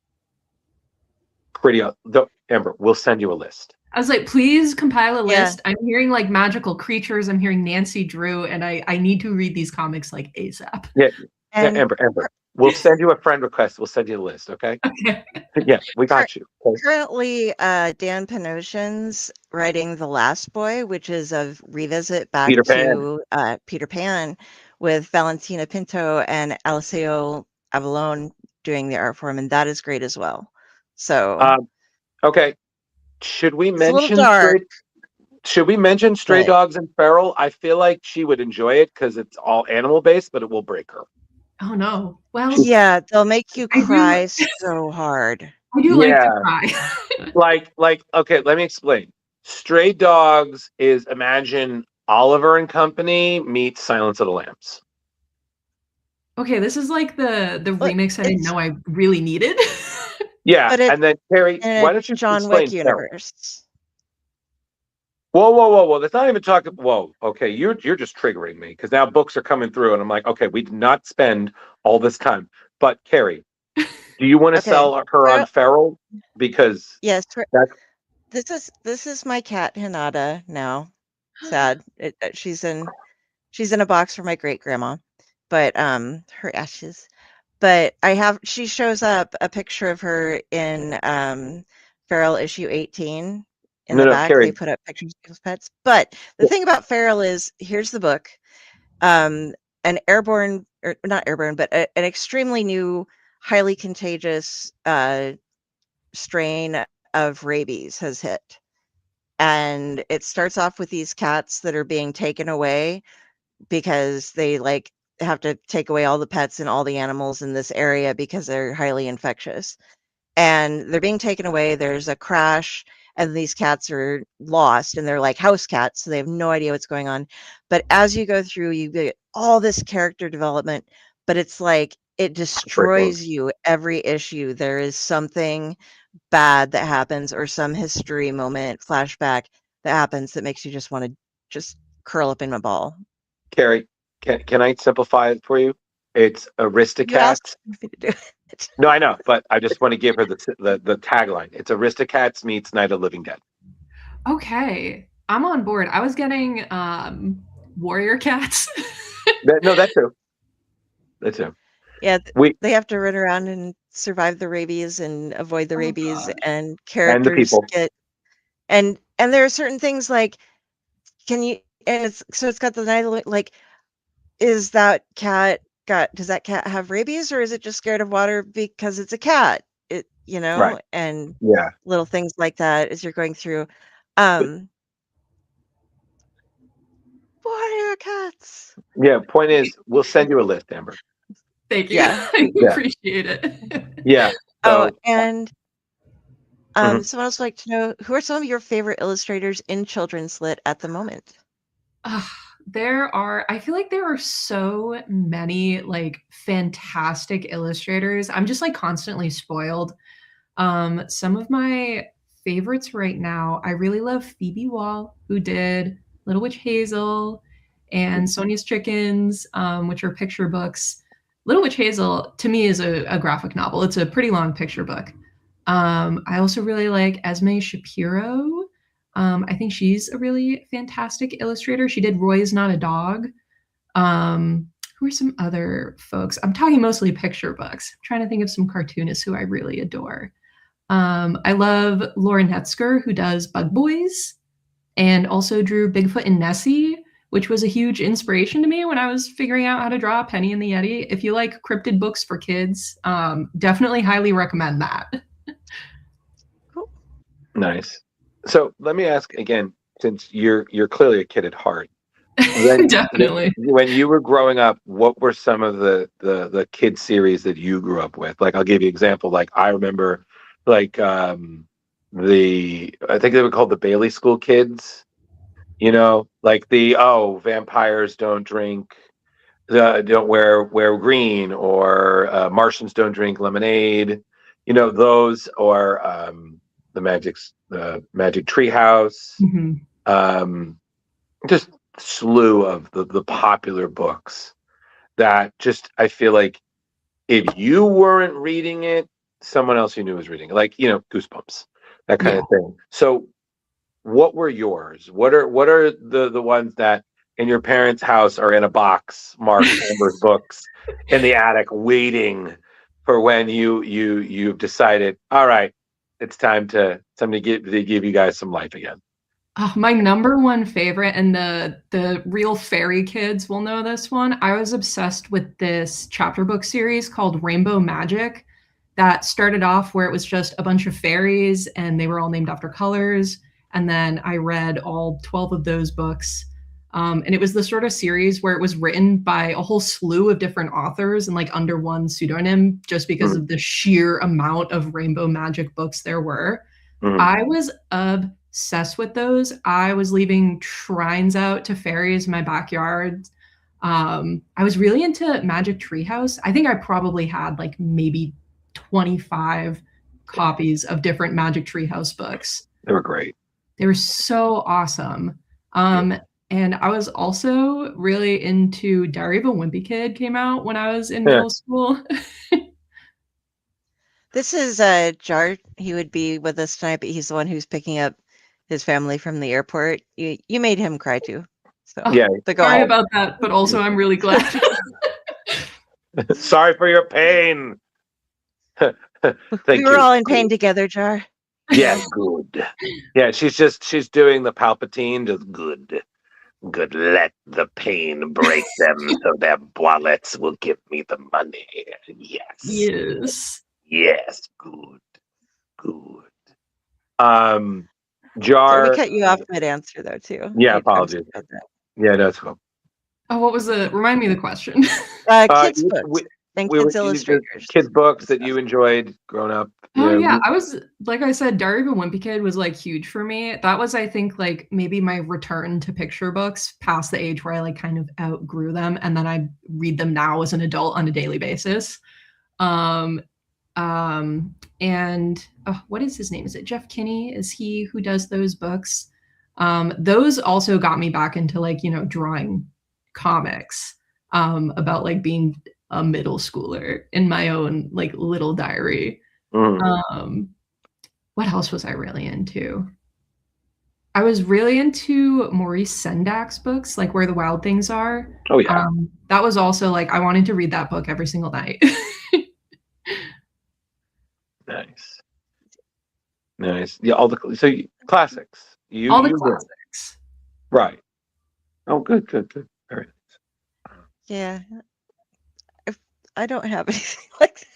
Amber, we'll send you a list. I was like, please compile a Yeah. list. I'm hearing magical creatures. I'm hearing Nancy Drew, and I need to read these comics ASAP. Yeah, And Amber, we'll send you a friend request. We'll send you a list, okay? Okay. Yeah, we got you. Okay? currently, Dan Panosian's writing The Last Boy, which is a revisit back Peter Pan. to Peter Pan, with Valentina Pinto and Alessio Avallone doing the art for him, and that is great as well. So Okay. Should we it's a little mention dark, Stray but Dogs and Feral? I feel like she would enjoy it because it's all animal based, but it will break her. Oh no. Well, yeah, they'll make you I do- cry so hard. I do like to Yeah. cry. Okay, let me explain. Stray Dogs is, imagine Oliver and Company meets Silence of the Lambs. Okay, this is like the Well, remix I didn't it's know I really needed. Yeah, but it's and then Carrie, in why a don't you John Wick explain Feral? universe. Whoa! That's not even talking. Whoa, okay, you're just triggering me because now books are coming through, and I'm like, okay, we did not spend all this time. But Carrie, do you want to Okay. sell her on Well, Feral? Because yes, that's this is my cat Hinata now. Sad. She's in a box for my great grandma, but her ashes. But she shows up a picture of her in Feral issue 18. In the no, back, they Carrie. put up pictures of people's pets. But the thing about Feral is, here's the book. An airborne, or not airborne, but an extremely new, highly contagious strain of rabies has hit. And it starts off with these cats that are being taken away because they have to take away all the pets and all the animals in this area because they're highly infectious. and they're being taken away. There's a crash, and these cats are lost, and they're like house cats, so they have no idea what's going on. But as you go through, you get all this character development, but it's like it destroys you every issue. There is something bad that happens, or some history moment, flashback that happens that makes you just want to just curl up in a ball. Carrie, can I simplify it for you? It's You Aristocats. asked me to do it. No, I know, but I just want to give her the tagline. It's Aristocats meets Night of the Living Dead. Okay, I'm on board. I was getting warrior cats. No, that's true. That's true. Yeah, they have to run around and survive the rabies and avoid the rabies, God. and characters people. get and there are certain things like it's got the night like, is that cat does that cat have rabies, or is it just scared of water because it's a cat? It Right. And Yeah. little things like that as you're going through. Warrior cats. Yeah. Point is, we'll send you a list, Amber. Thank you. Yeah. I Yeah. appreciate it. Yeah. Oh, So, and Mhm. someone else would like to know, who are some of your favorite illustrators in children's lit at the moment? I feel like there are so many like fantastic illustrators. I'm just like constantly spoiled. Some of my favorites right now, I really love Phoebe Wall, who did Little Witch Hazel and Sonia's Chickens, which are picture books. Little Witch Hazel to me is a graphic novel. It's a pretty long picture book. I also really like Esme Shapiro. I think she's a really fantastic illustrator. She did Roy is Not a Dog. Who are some other folks? I'm talking mostly picture books. I'm trying to think of some cartoonists who I really adore. I love Lauren Hetzker, who does Bug Boys and also drew Bigfoot and Nessie, which was a huge inspiration to me when I was figuring out how to draw Penny and the Yeti. If you like cryptid books for kids, definitely highly recommend that. Cool. Nice. So let me ask again, since you're clearly a kid at heart. Definitely. When you were growing up, what were some of the kid series that you grew up with? Like, I'll give you an example. Like, I remember, like, I think they were called the Bailey School Kids. Like vampires don't drink, don't wear green, or Martians don't drink lemonade. Those, or the Magic Treehouse. Mm-hmm. Just slew of the popular books that just, I feel like if you weren't reading it, someone else you knew was reading it. Like, Goosebumps, that kind of thing. So what were yours? What are the ones that in your parents' house are in a box marked Amber's books in the attic, waiting for when you've decided, all right, it's time to give you guys some life again? My number one favorite, and the real fairy kids will know this one. I was obsessed with this chapter book series called Rainbow Magic that started off where it was just a bunch of fairies and they were all named after colors. And then I read all 12 of those books. And it was the sort of series where it was written by a whole slew of different authors and like under one pseudonym, just because of the sheer amount of Rainbow Magic books there were. I was obsessed with those. I was leaving shrines out to fairies in my backyard. I was really into Magic Treehouse. I think I probably had like maybe 25 copies of different Magic Treehouse books. They were great. They were so awesome. And I was also really into Diary of a Wimpy Kid, came out when I was in middle school. This is Jar. He would be with us tonight, but he's the one who's picking up his family from the airport. You made him cry too. So yeah, sorry about that, but also I'm really glad. Sorry for your pain. We were all in pain together, Jar. Yeah, good. Yeah, she's doing the Palpatine, just good. Good, let the pain break them so their wallets will give me the money. Yes. Yes, good. Jar. So we cut you off mid-answer though too. Yeah, apologies. Yeah, that's cool. Oh, what was remind me of the question. Kids books. And we were kids illustrators. kids books that you enjoyed growing up. Oh Yeah. yeah, I was like I said, Diary of a Wimpy Kid was like huge for me. That was, I think, like maybe my return to picture books past the age where I like kind of outgrew them, and then I read them now as an adult on a daily basis. Um, and what is his name? Is it Jeff Kinney? Is he who does those books? Those also got me back into like, drawing comics about like being a middle schooler in my own like little diary. What else was I really into? I was really into Maurice Sendak's books, like Where the Wild Things Are. Oh yeah. That was also like I wanted to read that book every single night. Nice. Yeah, classics. All the you were- classics. Right. Oh, good. Very nice. Yeah. I don't have anything like that.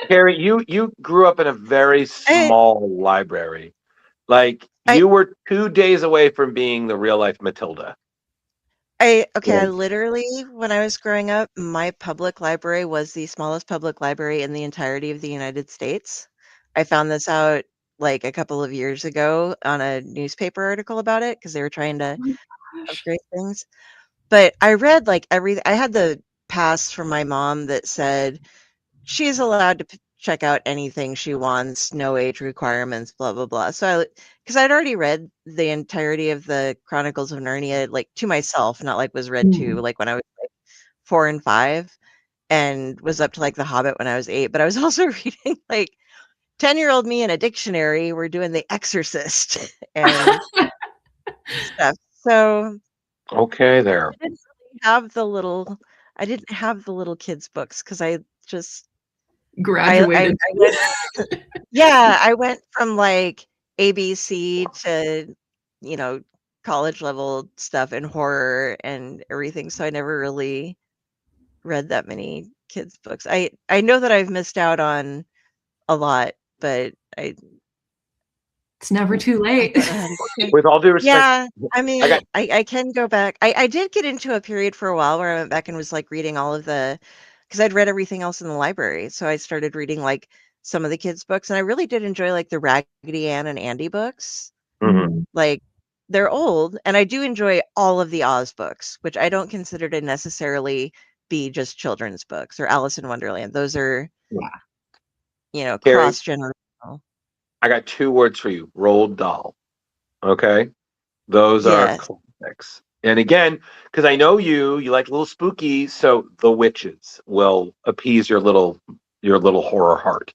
Carrie, you grew up in a very small library. Like you were 2 days away from being the real life Matilda. I literally, when I was growing up, my public library was the smallest public library in the entirety of the United States. I found this out like a couple of years ago on a newspaper article about it because they were trying to upgrade things. But I read like I had the pass from my mom that said she's allowed to check out anything she wants, no age requirements, blah blah blah. So because I'd already read the entirety of the Chronicles of Narnia like to myself, not like was read to like when I was like 4 and 5, and was up to like The Hobbit when I was 8. But I was also reading like 10-year-old me in a dictionary. We're doing The Exorcist and stuff. So okay, there. I didn't really have the little. I didn't have the little kids books because I just graduated. I went from like ABC to college level stuff and horror and everything. So I never really read that many kids books. I know that I've missed out on a lot, but it's never too late. With all due respect, yeah, I mean, I can go back. I did get into a period for a while where I went back and was like reading all of because I'd read everything else in the library. So I started reading like some of the kids' books, and I really did enjoy like the Raggedy Ann and Andy books. Mm-hmm. Like they're old, and I do enjoy all of the Oz books, which I don't consider to necessarily be just children's books, or Alice in Wonderland. Those are, cross-generational. I got 2 words for you. Roald Dahl. Okay? Those are classics. And again, because I know you like a little spooky, so the witches will appease your little horror heart.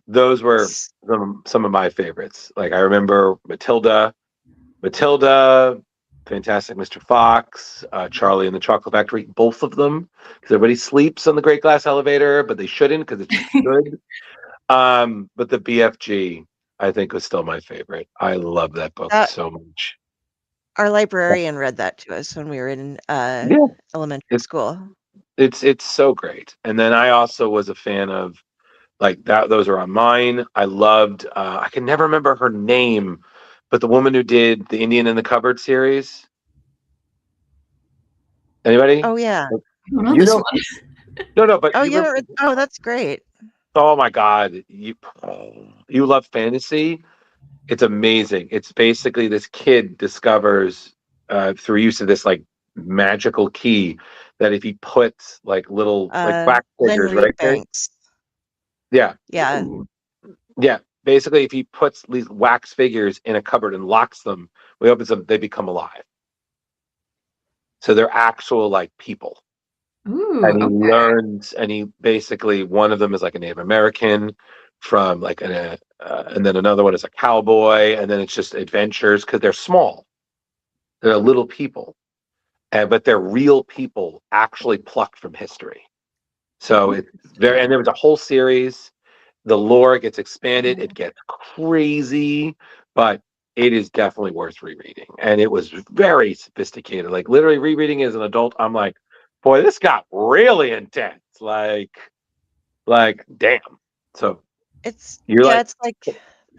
Those were some of my favorites. Like I remember Matilda, Fantastic Mr. Fox, Charlie and the Chocolate Factory, both of them, because everybody sleeps on the Great Glass Elevator, but they shouldn't because it's good. But the BFG, I think, was still my favorite. I love that book so much. Our librarian read that to us when we were in elementary school. It's so great. And then I also was a fan of like that. Those are on mine. I loved. I can never remember her name, but the woman who did the Indian in the Cupboard series. Anybody? Oh yeah. You know. No, but that's great. Oh my God, you love fantasy? It's amazing. It's basically this kid discovers through use of this like magical key that if he puts like little like wax figures right there. Yeah. Basically, if he puts these wax figures in a cupboard and locks them, when he opens them, they become alive. So they're actual like people. Ooh, and he learns, and he basically, one of them is like a Native American from like and then another one is a cowboy, and then it's just adventures because they're small, they're little people, but they're real people actually plucked from history. So it's very, and there was a whole series. The lore gets expanded, it gets crazy, but it is definitely worth rereading, and it was very sophisticated. Like literally rereading as an adult, I'm like, boy, this got really intense. Like damn. So it's it's like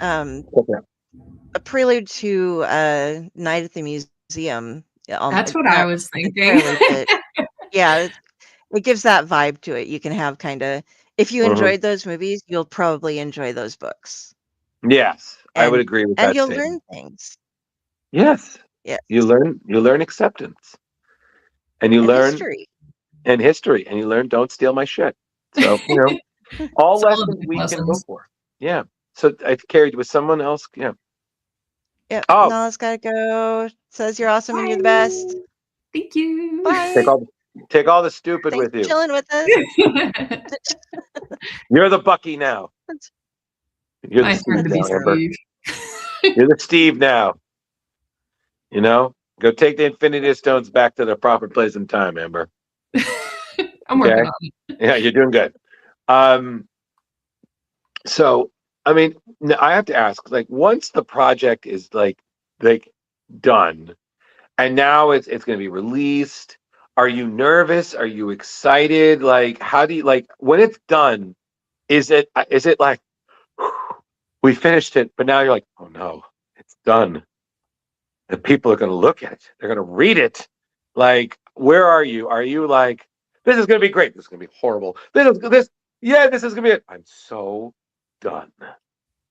a prelude to Night at the Museum. That's what I was thinking. it gives that vibe to it. You can have kind of, if you enjoyed those movies, you'll probably enjoy those books. Yes, I would And agree with and that you'll statement. learn things. Yes, Yes. you learn acceptance, and you And learn history. and history, and you learn don't steal my shit. So all It's all of lessons the we can go lessons. for. Yeah. So I carried with someone else. Yeah. Yep. Oh, Nala's gotta go. Says you're awesome and you're the best. Thank you. Bye. take all the stupid Thanks with for you. chilling with us. You're the Bucky now. You're the My Steve turn to be now, Amber. Steve. You're the Steve now. Go take the Infinity Stones back to their proper place in time, Amber. I'm working on it. Yeah, you're doing good. So I mean, I have to ask, like, once the project is like done, and now it's going to be released, are you nervous? Are you excited? Like, how do you like when it's done? Is it like we finished it, but now you're like, oh no, it's done. The people are going to look at it. They're going to read it. Like, where are you? Are you like, this is going to be great? This is going to be horrible. This is going to be it. I'm so done.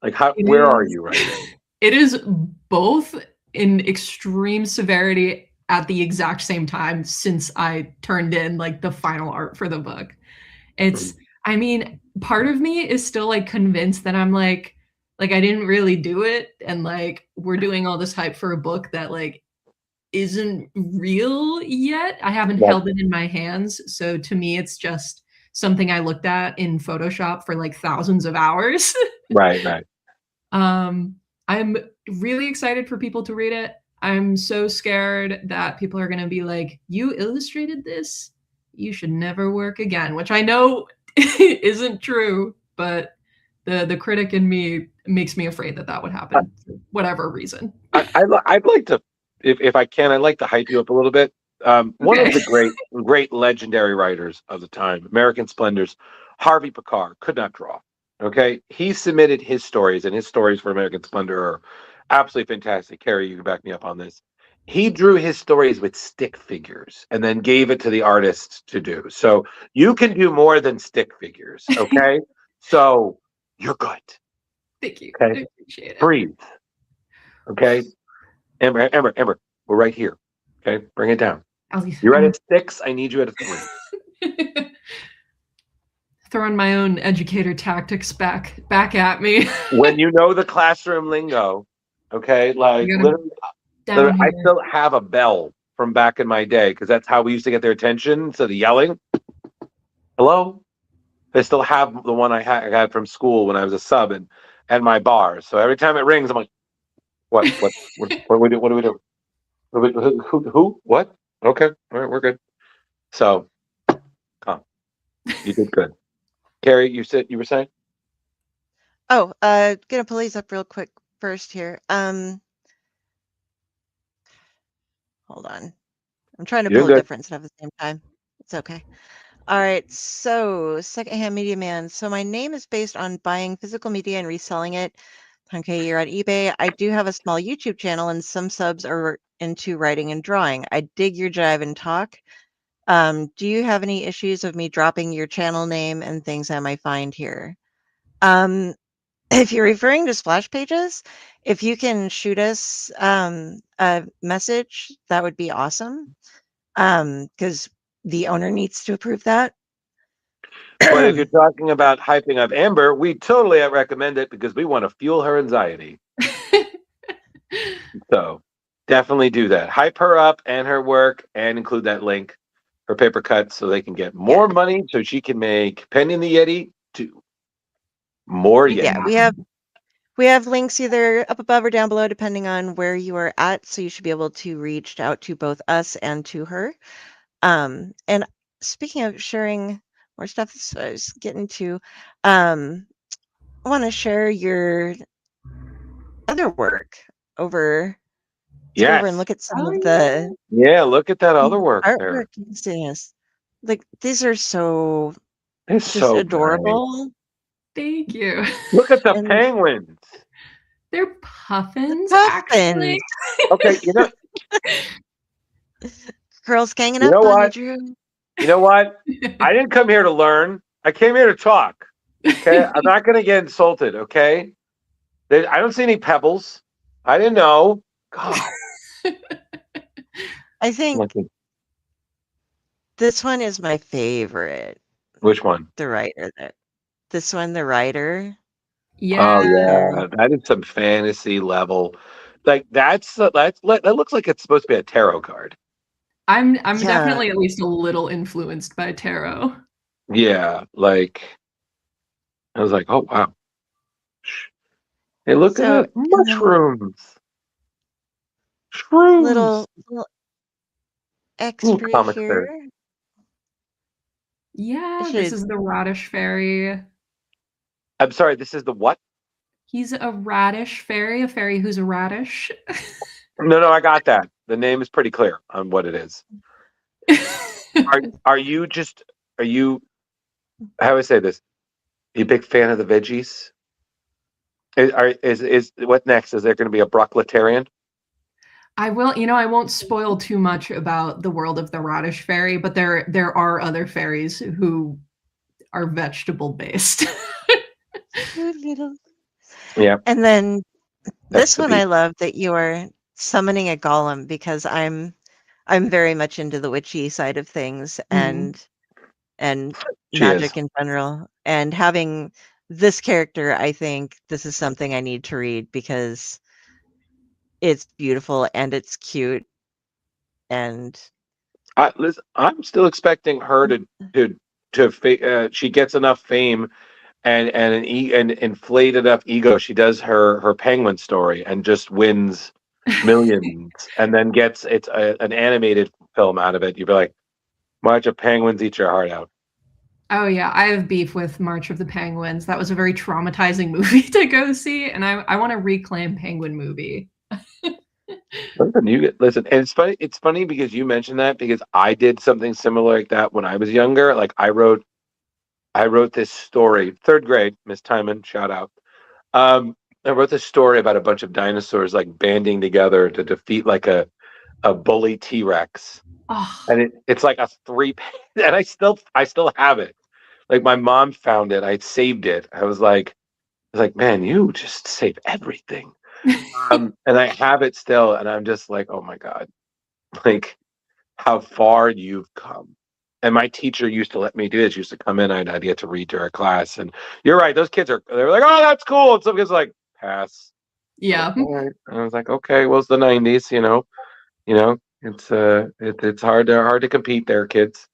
Like, where are you right now? It is both in extreme severity at the exact same time since I turned in like the final art for the book. I mean, part of me is still like convinced that I'm like I didn't really do it, and like we're doing all this hype for a book that like isn't real yet. I haven't held it in my hands, so to me it's just something I looked at in Photoshop for like thousands of hours. Right. I'm really excited for people to read it. I'm so scared that people are going to be like, "You illustrated this? You should never work again," which I know isn't true, but the critic in me makes me afraid that would happen for whatever reason. I'd like to, if I can, I'd like to hype you up a little bit. One of the great legendary writers of the time, American Splendors, Harvey Pekar, could not draw. Okay, he submitted his stories, and his stories for American Splendor are absolutely fantastic. Carrie, you can back me up on this. He drew his stories with stick figures and then gave it to the artists to do. So you can do more than stick figures. Okay, so you're good. Thank you. Okay, I appreciate it. Breathe. Okay, Amber, we're right here. Okay, bring it down. You're at a 6. I need you at a 3. Throwing my own educator tactics back at me. When you know the classroom lingo, okay, like literally, I still have a bell from back in my day because that's how we used to get their attention instead of yelling. Hello, I still have the one I had from school when I was a sub and my bar. So every time it rings, I'm like, what do we do? What do we do? Who? What? Okay, all right, we're good. So, you did good. Carrie, you were saying? Oh, gonna pull these up real quick first here. Hold on. I'm trying to pull a different stuff at the same time. It's okay. All right, so Secondhand Media Man. So my name is based on buying physical media and reselling it. Okay, you're on eBay. I do have a small YouTube channel, and some subs are into writing and drawing. I dig your jive and talk. Do you have any issues of me dropping your channel name and things I might find here? If you're referring to splash pages, if you can shoot us a message, that would be awesome. Because the owner needs to approve that. But if you're talking about hyping up Amber, we totally recommend it because we want to fuel her anxiety. So definitely do that. Hype her up and her work and include that link, her paper cuts, so they can get more money so she can make Penny and the Yeti 2. More Yeti. Yeah, we have links either up above or down below, depending on where you are at. So you should be able to reach out to both us and to her. And speaking of sharing more stuff, that's what I was getting to. I want to share your other work over. Let's go over and look at some of the. Yeah, look at that other work artwork. Like these are so. It's just so adorable. Great. Thank you. Look at the penguins. They're puffins. Actually. Okay, Curls ganging you up know on what? you, Drew. You know what? I didn't come here to learn. I came here to talk. Okay, I'm not going to get insulted. Okay, I don't see any pebbles. I didn't know. God, I think lucky. this one is my favorite. Which one? The writer there. This one, the writer. Yeah. Oh yeah, that is some fantasy level. Like that looks like it's supposed to be a tarot card. I'm Yeah. definitely at least a little influenced by tarot. Yeah, like I was like, oh wow. Hey, look So, at that. and then Mushrooms. Shrooms. little Little extra comics here. there. Yeah, should- this is the radish fairy. I'm sorry, this is the what? He's a radish fairy, a fairy who's a radish. No, I got that. The name is pretty clear on what it is. Are you how do I say this? Are you a big fan of the veggies? Is what next? Is there going to be a broccoli-tarian? I won't spoil too much about the world of the radish fairy, but there are other fairies who are vegetable based. Yeah. And then That's this one I love that you are summoning a golem because I'm very much into the witchy side of things and She magic is. in general. And having this character, I think this is something I need to read because it's beautiful and it's cute. And Listen, I'm still expecting her she gets enough fame and an inflate enough ego. She does her penguin story and just wins millions, and then gets an animated film out of it. You'd be like, "Watch a penguins eat your heart out." Oh yeah, I have beef with March of the Penguins. That was a very traumatizing movie to go see, and I want to reclaim Penguin movie. Listen, and it's funny because you mentioned that because I did something similar like that when I was younger. Like I wrote this story, third grade, Miss Timon, shout out. I wrote this story about a bunch of dinosaurs like banding together to defeat like a bully T-Rex. Oh. And it's like a 3-page, and I still have it. Like my mom found it, I saved it. I was like, man, you just save everything. And I have it still, and I'm just like, oh my God, like how far you've come. And my teacher used to let me do this. Used to come in, I'd get to read to her class. And you're right, those kids they're like, oh, that's cool. And some kids are like, pass. Yeah. Like, all right. And I was like, okay, well, it's the 90s, it's hard to compete there, kids.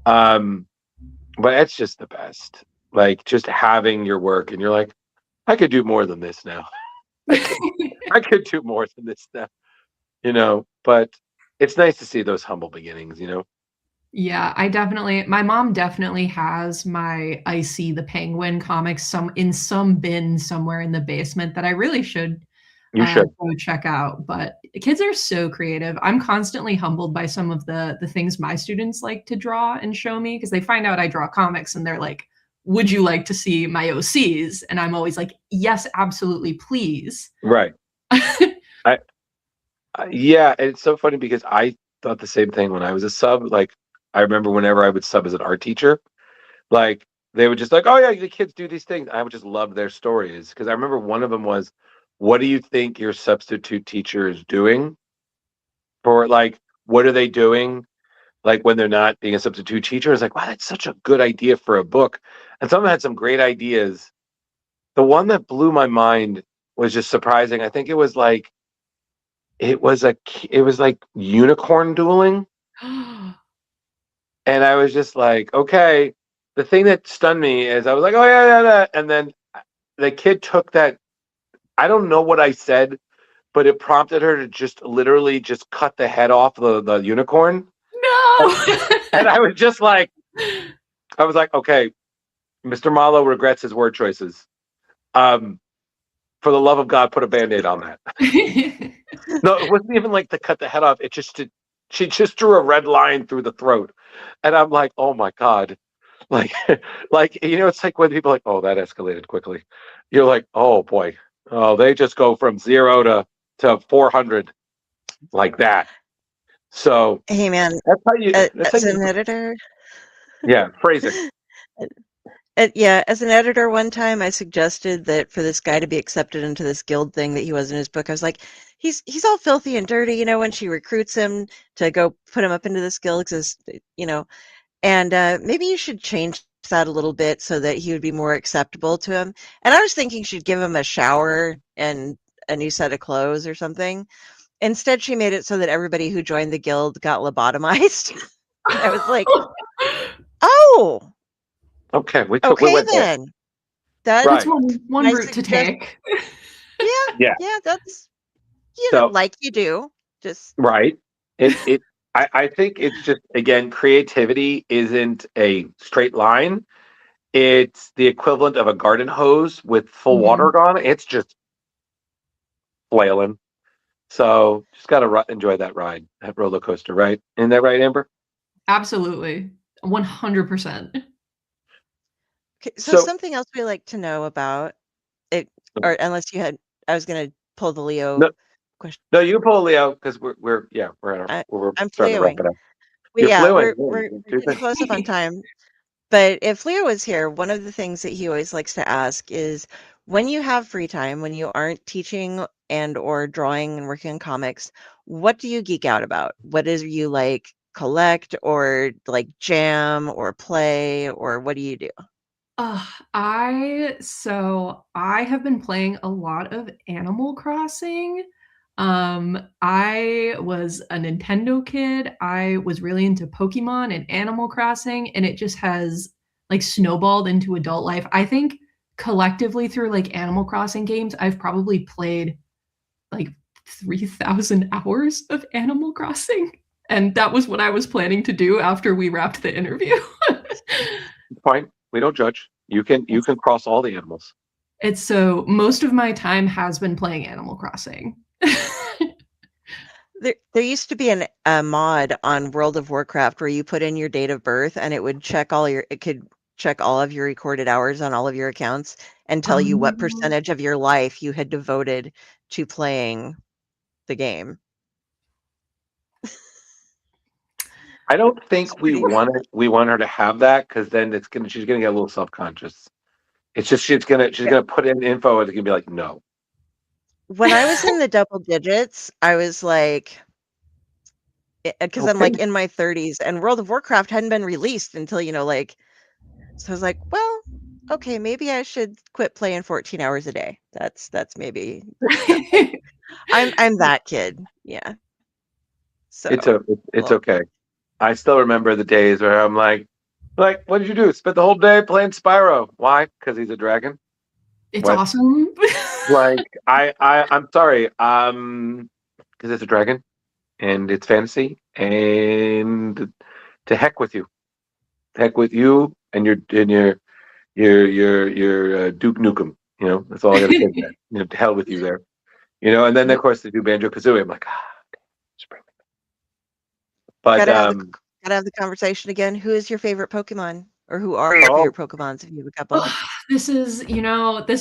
But it's just the best. Like just having your work, and you're like, I could do more than this now. I could do more than this now, but it's nice to see those humble beginnings, Yeah, my mom definitely has my I See the Penguin comics in some bin somewhere in the basement that I really should You should go check out. But kids are so creative. I'm constantly humbled by some of the things my students like to draw and show me because they find out I draw comics and they're like, would you like to see my OCs? And I'm always like, yes, absolutely, please. Right. Yeah, and it's so funny because I thought the same thing when I was a sub. Like, I remember whenever I would sub as an art teacher, like they would just like, oh yeah, the kids do these things. I would just love their stories because I remember one of them was, what do you think your substitute teacher is doing? For like, what are they doing? Like when they're not being a substitute teacher, it's like, wow, that's such a good idea for a book. And some had some great ideas. The one that blew my mind was just surprising. I think it was like unicorn dueling. And I was just like, okay. The thing that stunned me is I was like, oh yeah. And then the kid took that. I don't know what I said, but it prompted her to just literally just cut the head off the unicorn. No. And I was just like, okay, Mr. Malo regrets his word choices. For the love of God, put a Band-Aid on that. No, it wasn't even like to cut the head off. She just drew a red line through the throat. And I'm like, oh my God. Like, it's like when people are like, oh, that escalated quickly. You're like, oh boy. Oh, they just go from 0 to 400 like that. So Hey man, that's how you. That's how as you. an editor, Yeah, phrase it. yeah, as an editor, one time I suggested that for this guy to be accepted into this guild thing that he was in his book, I was like, he's all filthy and dirty, when she recruits him to go put him up into this guild, because and maybe you should change that a little bit so that he would be more acceptable to him. And I was thinking she'd give him a shower and a new set of clothes or something. Instead, she made it so that everybody who joined the guild got lobotomized. And I was like, oh, Okay, we okay went there. then. That's Right. one I route to suggest- take. Yeah, that's So- like you do. Just Right. I think it's just, again, creativity isn't a straight line. It's the equivalent of a garden hose with full water on it. It's just flailing. So just gotta enjoy that ride, that roller coaster, right? Isn't that right, Amber? Absolutely. 100%. okay, so So- something else we like to know about it, or unless you had, I was going to pull the Leo No. question. No, you pull Leo because we're I'm starting to wrap fluing. it up. Well, You're yeah, fluent. we're Do getting things. close up on time. But if Leo was here, one of the things that he always likes to ask is, when you have free time, when you aren't teaching and or drawing and working on comics, what do you geek out about? What is you like collect or like jam or play, or what do you do? I have been playing a lot of Animal Crossing. I was a Nintendo kid. I was really into Pokemon and Animal Crossing, and it just has like snowballed into adult life. I think collectively through like Animal Crossing games, I've probably played like 3,000 hours of Animal Crossing. And that was what I was planning to do after we wrapped the interview. Fine. We don't judge. You can cross all the animals. It's so most of my time has been playing Animal Crossing. There used to be a mod on World of Warcraft where you put in your date of birth and it could check all of your recorded hours on all of your accounts and tell you what percentage of your life you had devoted to playing the game. I don't think we want her to have that, because then she's gonna get a little self-conscious. It's just she's gonna put in info and it's gonna be like, no. When I was in the double digits, I was like, because I'm like in my 30s and World of Warcraft hadn't been released until, so I was like, well, okay, maybe I should quit playing 14 hours a day. That's maybe I'm that kid. Yeah. So It's okay. I still remember the days where I'm like, what did you do? Spent the whole day playing Spyro. Why? Because he's a dragon. It's awesome. Like I'm sorry. Because it's a dragon, and it's fantasy, and to heck with you. Heck with you and your Duke Nukem. That's all I gotta say. To hell with you there. And then of course they do Banjo-Kazooie. I'm like, spring. But gotta have the conversation again. Who is your favorite Pokemon, or who are your favorite Pokemons? If you have a couple. This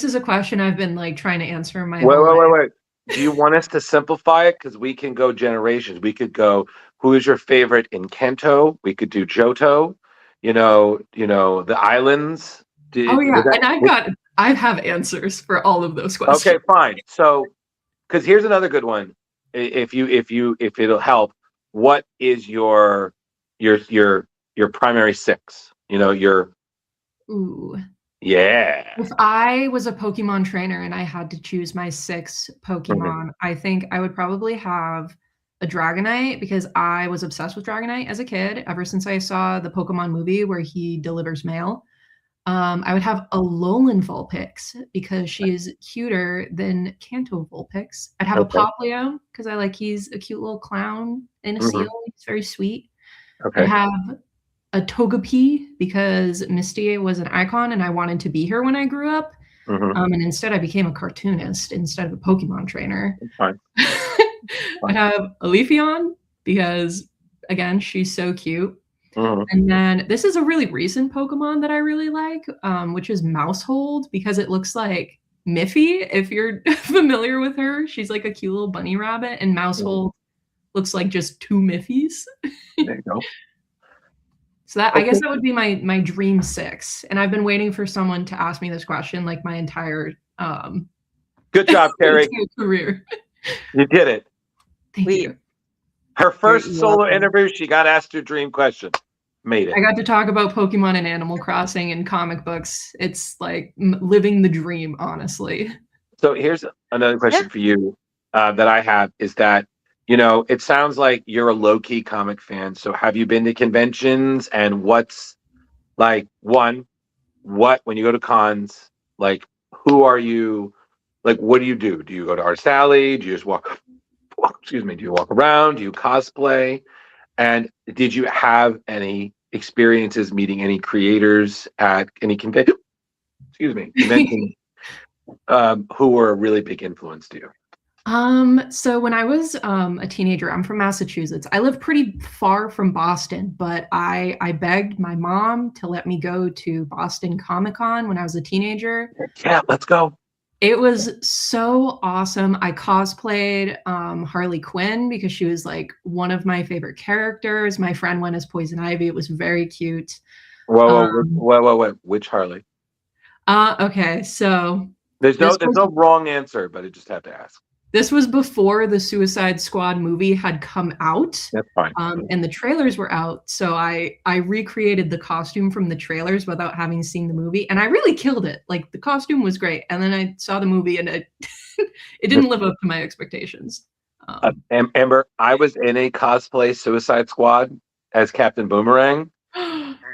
is a question I've been like trying to answer my whole life. Wait. Do you want us to simplify it? Because we can go generations. We could go, who is your favorite in Kanto? We could do Johto. The islands. And I have answers for all of those questions. Okay, fine. So, because here's another good one. If it'll help, what is your primary six? Ooh. Yeah. If I was a Pokemon trainer and I had to choose my 6 Pokemon, I think I would probably have a Dragonite, because I was obsessed with Dragonite as a kid, ever since I saw the Pokemon movie where he delivers mail. I would have a Alolan Vulpix, because she is cuter than Kanto Vulpix. I'd have a Poplio, because he's a cute little clown in a seal. He's very sweet. Okay. I'd have a Togepi, because Misty was an icon and I wanted to be her when I grew up. And instead I became a cartoonist instead of a Pokemon trainer. Fine. I'd have a Leafeon, because again, she's so cute. And then this is a really recent Pokemon that I really like, which is Mousehold, because it looks like Miffy. If you're familiar with her, she's like a cute little bunny rabbit, and Mousehold looks like just two Miffies. There you go. So that I guess that would be my dream 6. And I've been waiting for someone to ask me this question like my entire Good job, Carrie. career. You did it. Thank you. Her first You're solo welcome. interview, she got asked her dream question. Made it. I got to talk about Pokemon and Animal Crossing and comic books. It's like living the dream, honestly. So here's another question for you that I have is that, it sounds like you're a low-key comic fan. So have you been to conventions, and what's like when you go to cons, like who are you, like what do you do? Do you go to Artist Alley? Do you just walk, excuse me, do you walk around? Do you cosplay? And did you have any experiences meeting any creators at any convention? Excuse me, convention who were a really big influence to you? So when I was a teenager, I'm from Massachusetts. I live pretty far from Boston, but I begged my mom to let me go to Boston Comic-Con when I was a teenager. Yeah, let's go. It was so awesome. I cosplayed Harley Quinn because she was like one of my favorite characters. My friend went as Poison Ivy. It was very cute. Whoa. Which Harley? Okay, so there's no wrong answer, but I just have to ask. This was before the Suicide Squad movie had come out. That's fine. And the trailers were out. So I recreated the costume from the trailers without having seen the movie. And I really killed it. Like the costume was great. And then I saw the movie and it didn't live up to my expectations. Amber, I was in a cosplay Suicide Squad as Captain Boomerang.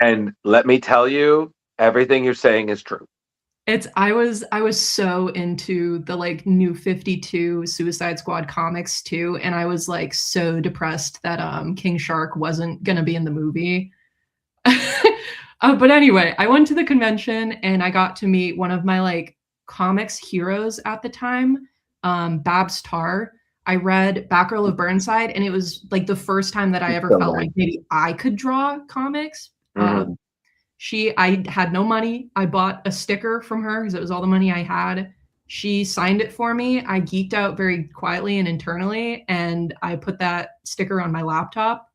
And let me tell you, everything you're saying is true. I was so into the like New 52 Suicide Squad comics too, and I was like so depressed that King Shark wasn't gonna be in the movie. But anyway, I went to the convention and I got to meet one of my like comics heroes at the time, Babs Tarr. I read Batgirl of Burnside, and it was like the first time that I ever felt like maybe I could draw comics. Mm-hmm. I had no money. I bought a sticker from her because it was all the money I had. She signed it for me. I geeked out very quietly and internally, and I put that sticker on my laptop.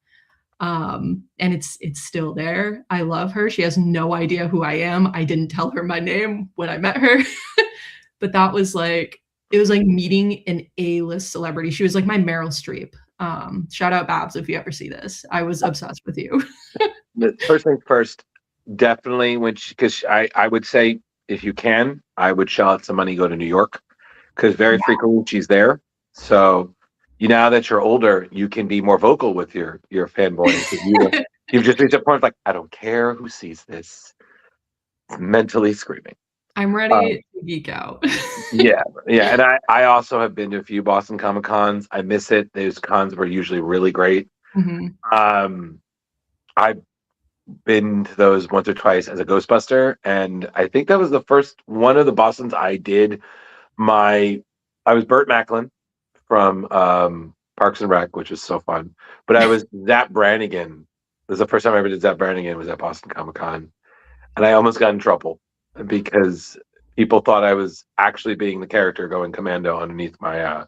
And it's still there. I love her. She has no idea who I am. I didn't tell her my name when I met her. But it was like meeting an A-list celebrity. She was like my Meryl Streep. Shout out Babs if you ever see this. I was obsessed with you. First things first. Definitely, because I would say if you can, I would shell out some money, go to New York, because very frequently she's there. So now that you're older, you can be more vocal with your fanboy. You've just reached a point like, I don't care who sees this. Mentally screaming. I'm ready to geek out. yeah, and I also have been to a few Boston Comic Cons. I miss it. Those cons were usually really great. Mm-hmm. I've been to those once or twice as a Ghostbuster, and I think that was the first one of the Bostons I did. I was Burt Macklin from Parks and Rec, which was so fun. But I was Zap Brannigan. This is the first time I ever did Zap Brannigan, was at Boston Comic Con, and I almost got in trouble because people thought I was actually being the character going commando underneath my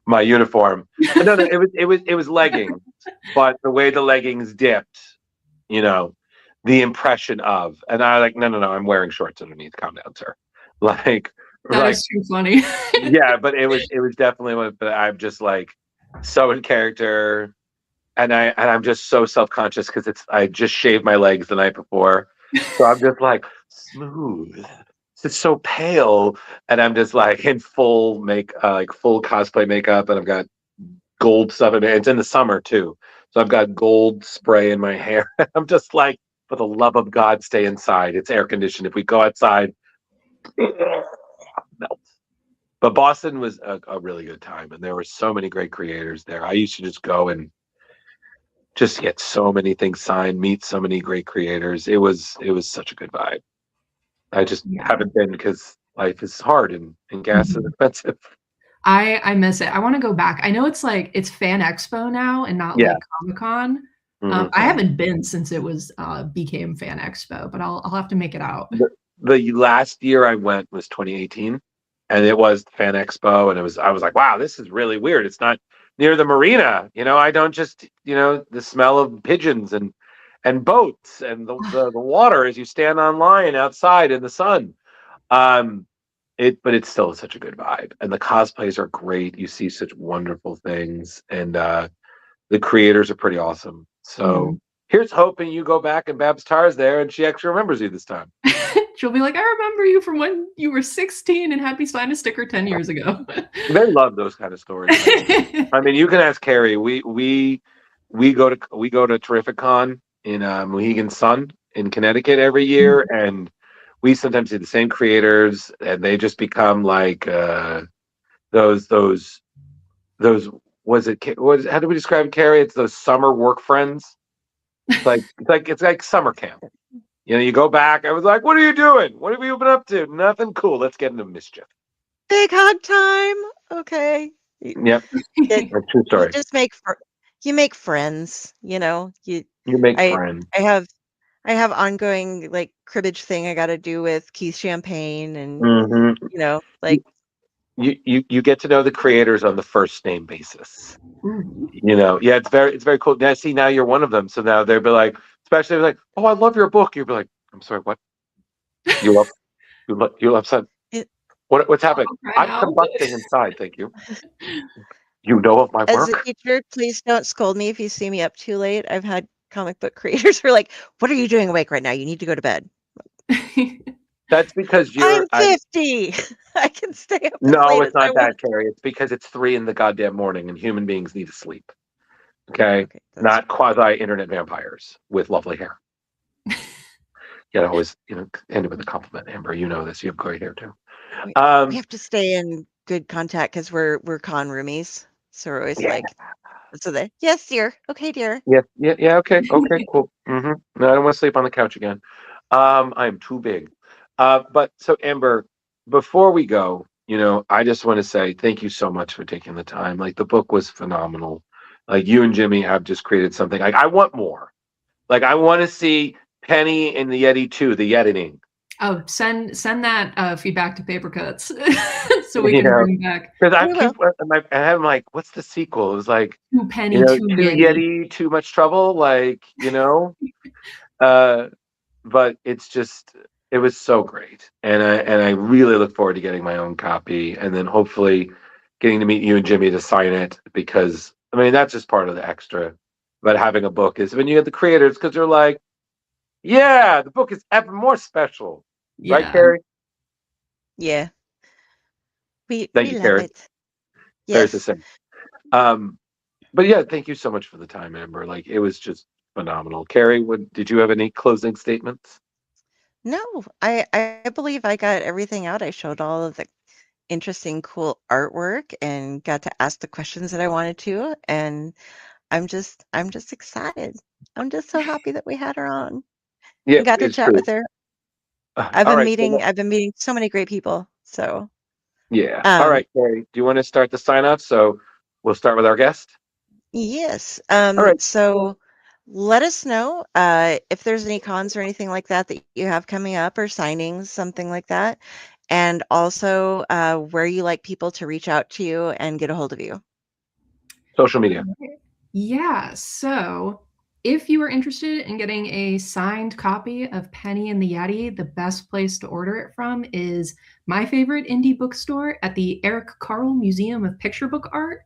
my uniform. But no, it was leggings, but the way the leggings dipped. The impression of, and I like, no, I'm wearing shorts underneath. Calm down, sir. Like, that is too funny. Yeah, but it was definitely one. But I'm just like so in character, and I'm just so self-conscious because I just shaved my legs the night before, so I'm just like smooth. It's so pale, and I'm just like in full full cosplay makeup, and I've got gold stuff in it. It's in the summer too. So I've got gold spray in my hair. I'm just like, for the love of God, stay inside. It's air conditioned. If we go outside, melt. But Boston was a really good time, and there were so many great creators there. I used to just go and just get so many things signed, meet so many great creators. It was such a good vibe. I just haven't been because life is hard and gas is expensive. I miss it. I want to go back. I know it's Fan Expo now and not like Comic-Con. I haven't been since it was became Fan Expo, but I'll have to make it out. The last year I went was 2018, and it was Fan Expo, and I was like, wow, this is really weird. It's not near the marina. I don't just the smell of pigeons and boats and the water as you stand on line outside in the sun. But it's still such a good vibe, and the cosplays are great. You see such wonderful things, and the creators are pretty awesome. So here's hoping you go back and Babs Tar's there, and she actually remembers you this time. She'll be like, I remember you from when you were 16 and had me sign a sticker 10 years ago. They love those kind of stories. I mean, you can ask Carrie. We go to Terrificon in Mohegan Sun in Connecticut every year, and we sometimes see the same creators, and they just become like those how do we describe Carrie? It's those summer work friends. It's like summer camp. You go back. I was like, "What are you doing? What have you been up to? Nothing cool. Let's get into mischief." Big hug time. Okay. Yep. True story. You make friends. You make friends. I have ongoing like cribbage thing I got to do with Keith Champagne, and like you get to know the creators on the first name basis. Yeah, it's very cool. Now, see, now you're one of them. So now they'll be like, especially like, oh, I love your book. You'll be like, I'm sorry, what? You love son? What's happening? I'm combusting inside. Thank you. You know of my work. As a teacher, please don't scold me if you see me up too late. I've had comic book creators who are like, "What are you doing awake right now? You need to go to bed." That's because I'm 50. I can stay up. No, it's not that, Carrie. It's because it's 3 in the goddamn morning, and human beings need to sleep. Okay, not quasi-internet vampires with lovely hair. You always, end it with a compliment, Amber. You know this. You have great hair too. We have to stay in good contact because we're con roomies, so we're always like, so they, yes, dear. Okay, dear. Yeah. Okay, cool. No, I don't want to sleep on the couch again. I'm too big. But so Amber, before we go, I just want to say thank you so much for taking the time. Like, the book was phenomenal. Like, you and Jimmy have just created something. Like, I want more. Like, I want to see Penny and the Yeti 2, the Yetining. Oh, send that feedback to Paper Cuts so we can bring back. Because I'm like, what's the sequel? It was like Too Penny, too Yeti, too much trouble. Like, but it's just, it was so great, and I really look forward to getting my own copy, and then hopefully getting to meet you and Jimmy to sign it, because I mean that's just part of the extra about having a book is when you get the creators, because they're like, yeah, the book is ever more special, right, Carrie? Yeah, we thank you, love Carrie. it. Yes. The same. But yeah, thank you so much for the time, Amber. Like, it was just phenomenal. Carrie, did you have any closing statements? No, I believe I got everything out. I showed all of the interesting, cool artwork and got to ask the questions that I wanted to. And I'm just excited. I'm just so happy that we had her on. Yeah, we got to chat with her. I've been meeting so many great people. So yeah. All right, Carrie, do you want to start the sign off? So we'll start with our guest. Yes. All right. So let us know if there's any cons or anything like that you have coming up, or signings, something like that. And also where you like people to reach out to you and get a hold of you. Social media. Yeah. So if you are interested in getting a signed copy of Penny and the Yeti, the best place to order it from is my favorite indie bookstore at the Eric Carle Museum of Picture Book Art,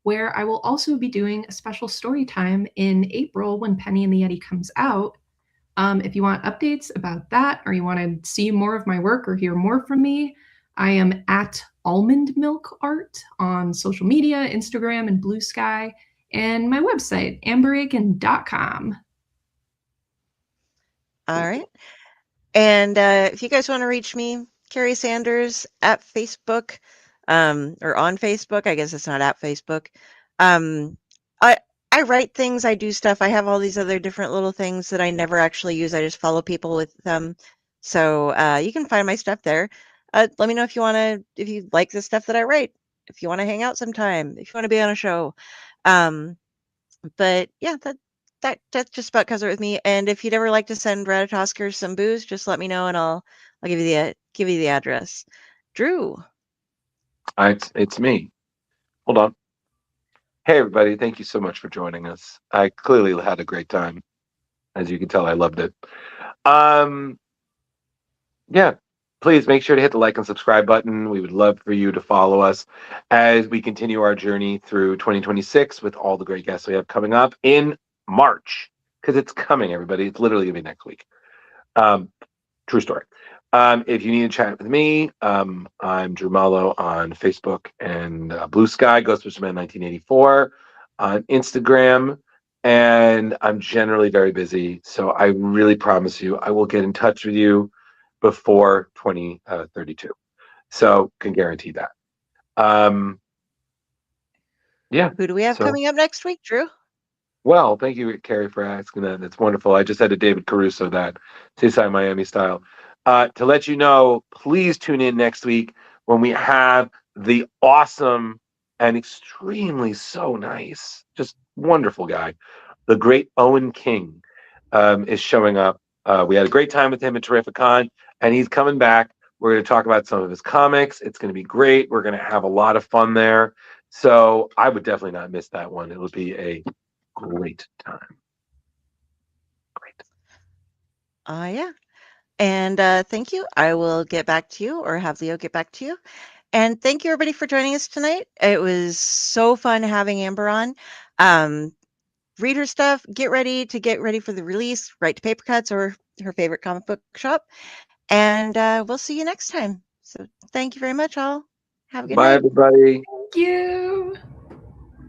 where I will also be doing a special story time in April when Penny and the Yeti comes out. If you want updates about that, or you want to see more of my work or hear more from me, I am at Almond Milk Art on social media, Instagram, and Blue Sky, and my website, amberakin.com. All right. And if you guys want to reach me, Carrie Sanders at Facebook, or on Facebook. I guess it's not at Facebook. I write things, I do stuff. I have all these other different little things that I never actually use. I just follow people with them. So you can find my stuff there. Let me know if you like the stuff that I write, if you want to hang out sometime, if you want to be on a show. But yeah, that just about covers it with me. And if you'd ever like to send Ratatoskers some booze, just let me know and I'll give you the address. Drew. It's me. Hold on. Hey, everybody. Thank you so much for joining us. I clearly had a great time. As you can tell, I loved it. Yeah, please make sure to hit the like and subscribe button. We would love for you to follow us as we continue our journey through 2026 with all the great guests we have coming up in March. Because it's coming, everybody. It's literally going to be next week. True story. If you need to chat with me, I'm Drew Mallow on Facebook and Blue Sky, Ghostbusterman 1984 on Instagram. And I'm generally very busy. So I really promise you, I will get in touch with you before 2032. So can guarantee that. Yeah. Who do we have so- coming up next week, Drew? Well, thank you, Carrie, for asking that. That's wonderful. I just had a David Caruso that Seaside Miami style. To let you know, please tune in next week when we have the awesome and extremely so nice, just wonderful guy, the great Owen King, is showing up. We had a great time with him at Terrificon, and he's coming back. We're going to talk about some of his comics. It's going to be great. We're going to have a lot of fun there. So I would definitely not miss that one. It would be a great time. Great. Yeah. And thank you. I will get back to you or have Leo get back to you. And thank you, everybody, for joining us tonight. It was so fun having Amber on. Read her stuff. Get ready for the release. Write to Paper Cuts or her favorite comic book shop. And we'll see you next time. So thank you very much, all. Have a good Bye, night. everybody. Thank you.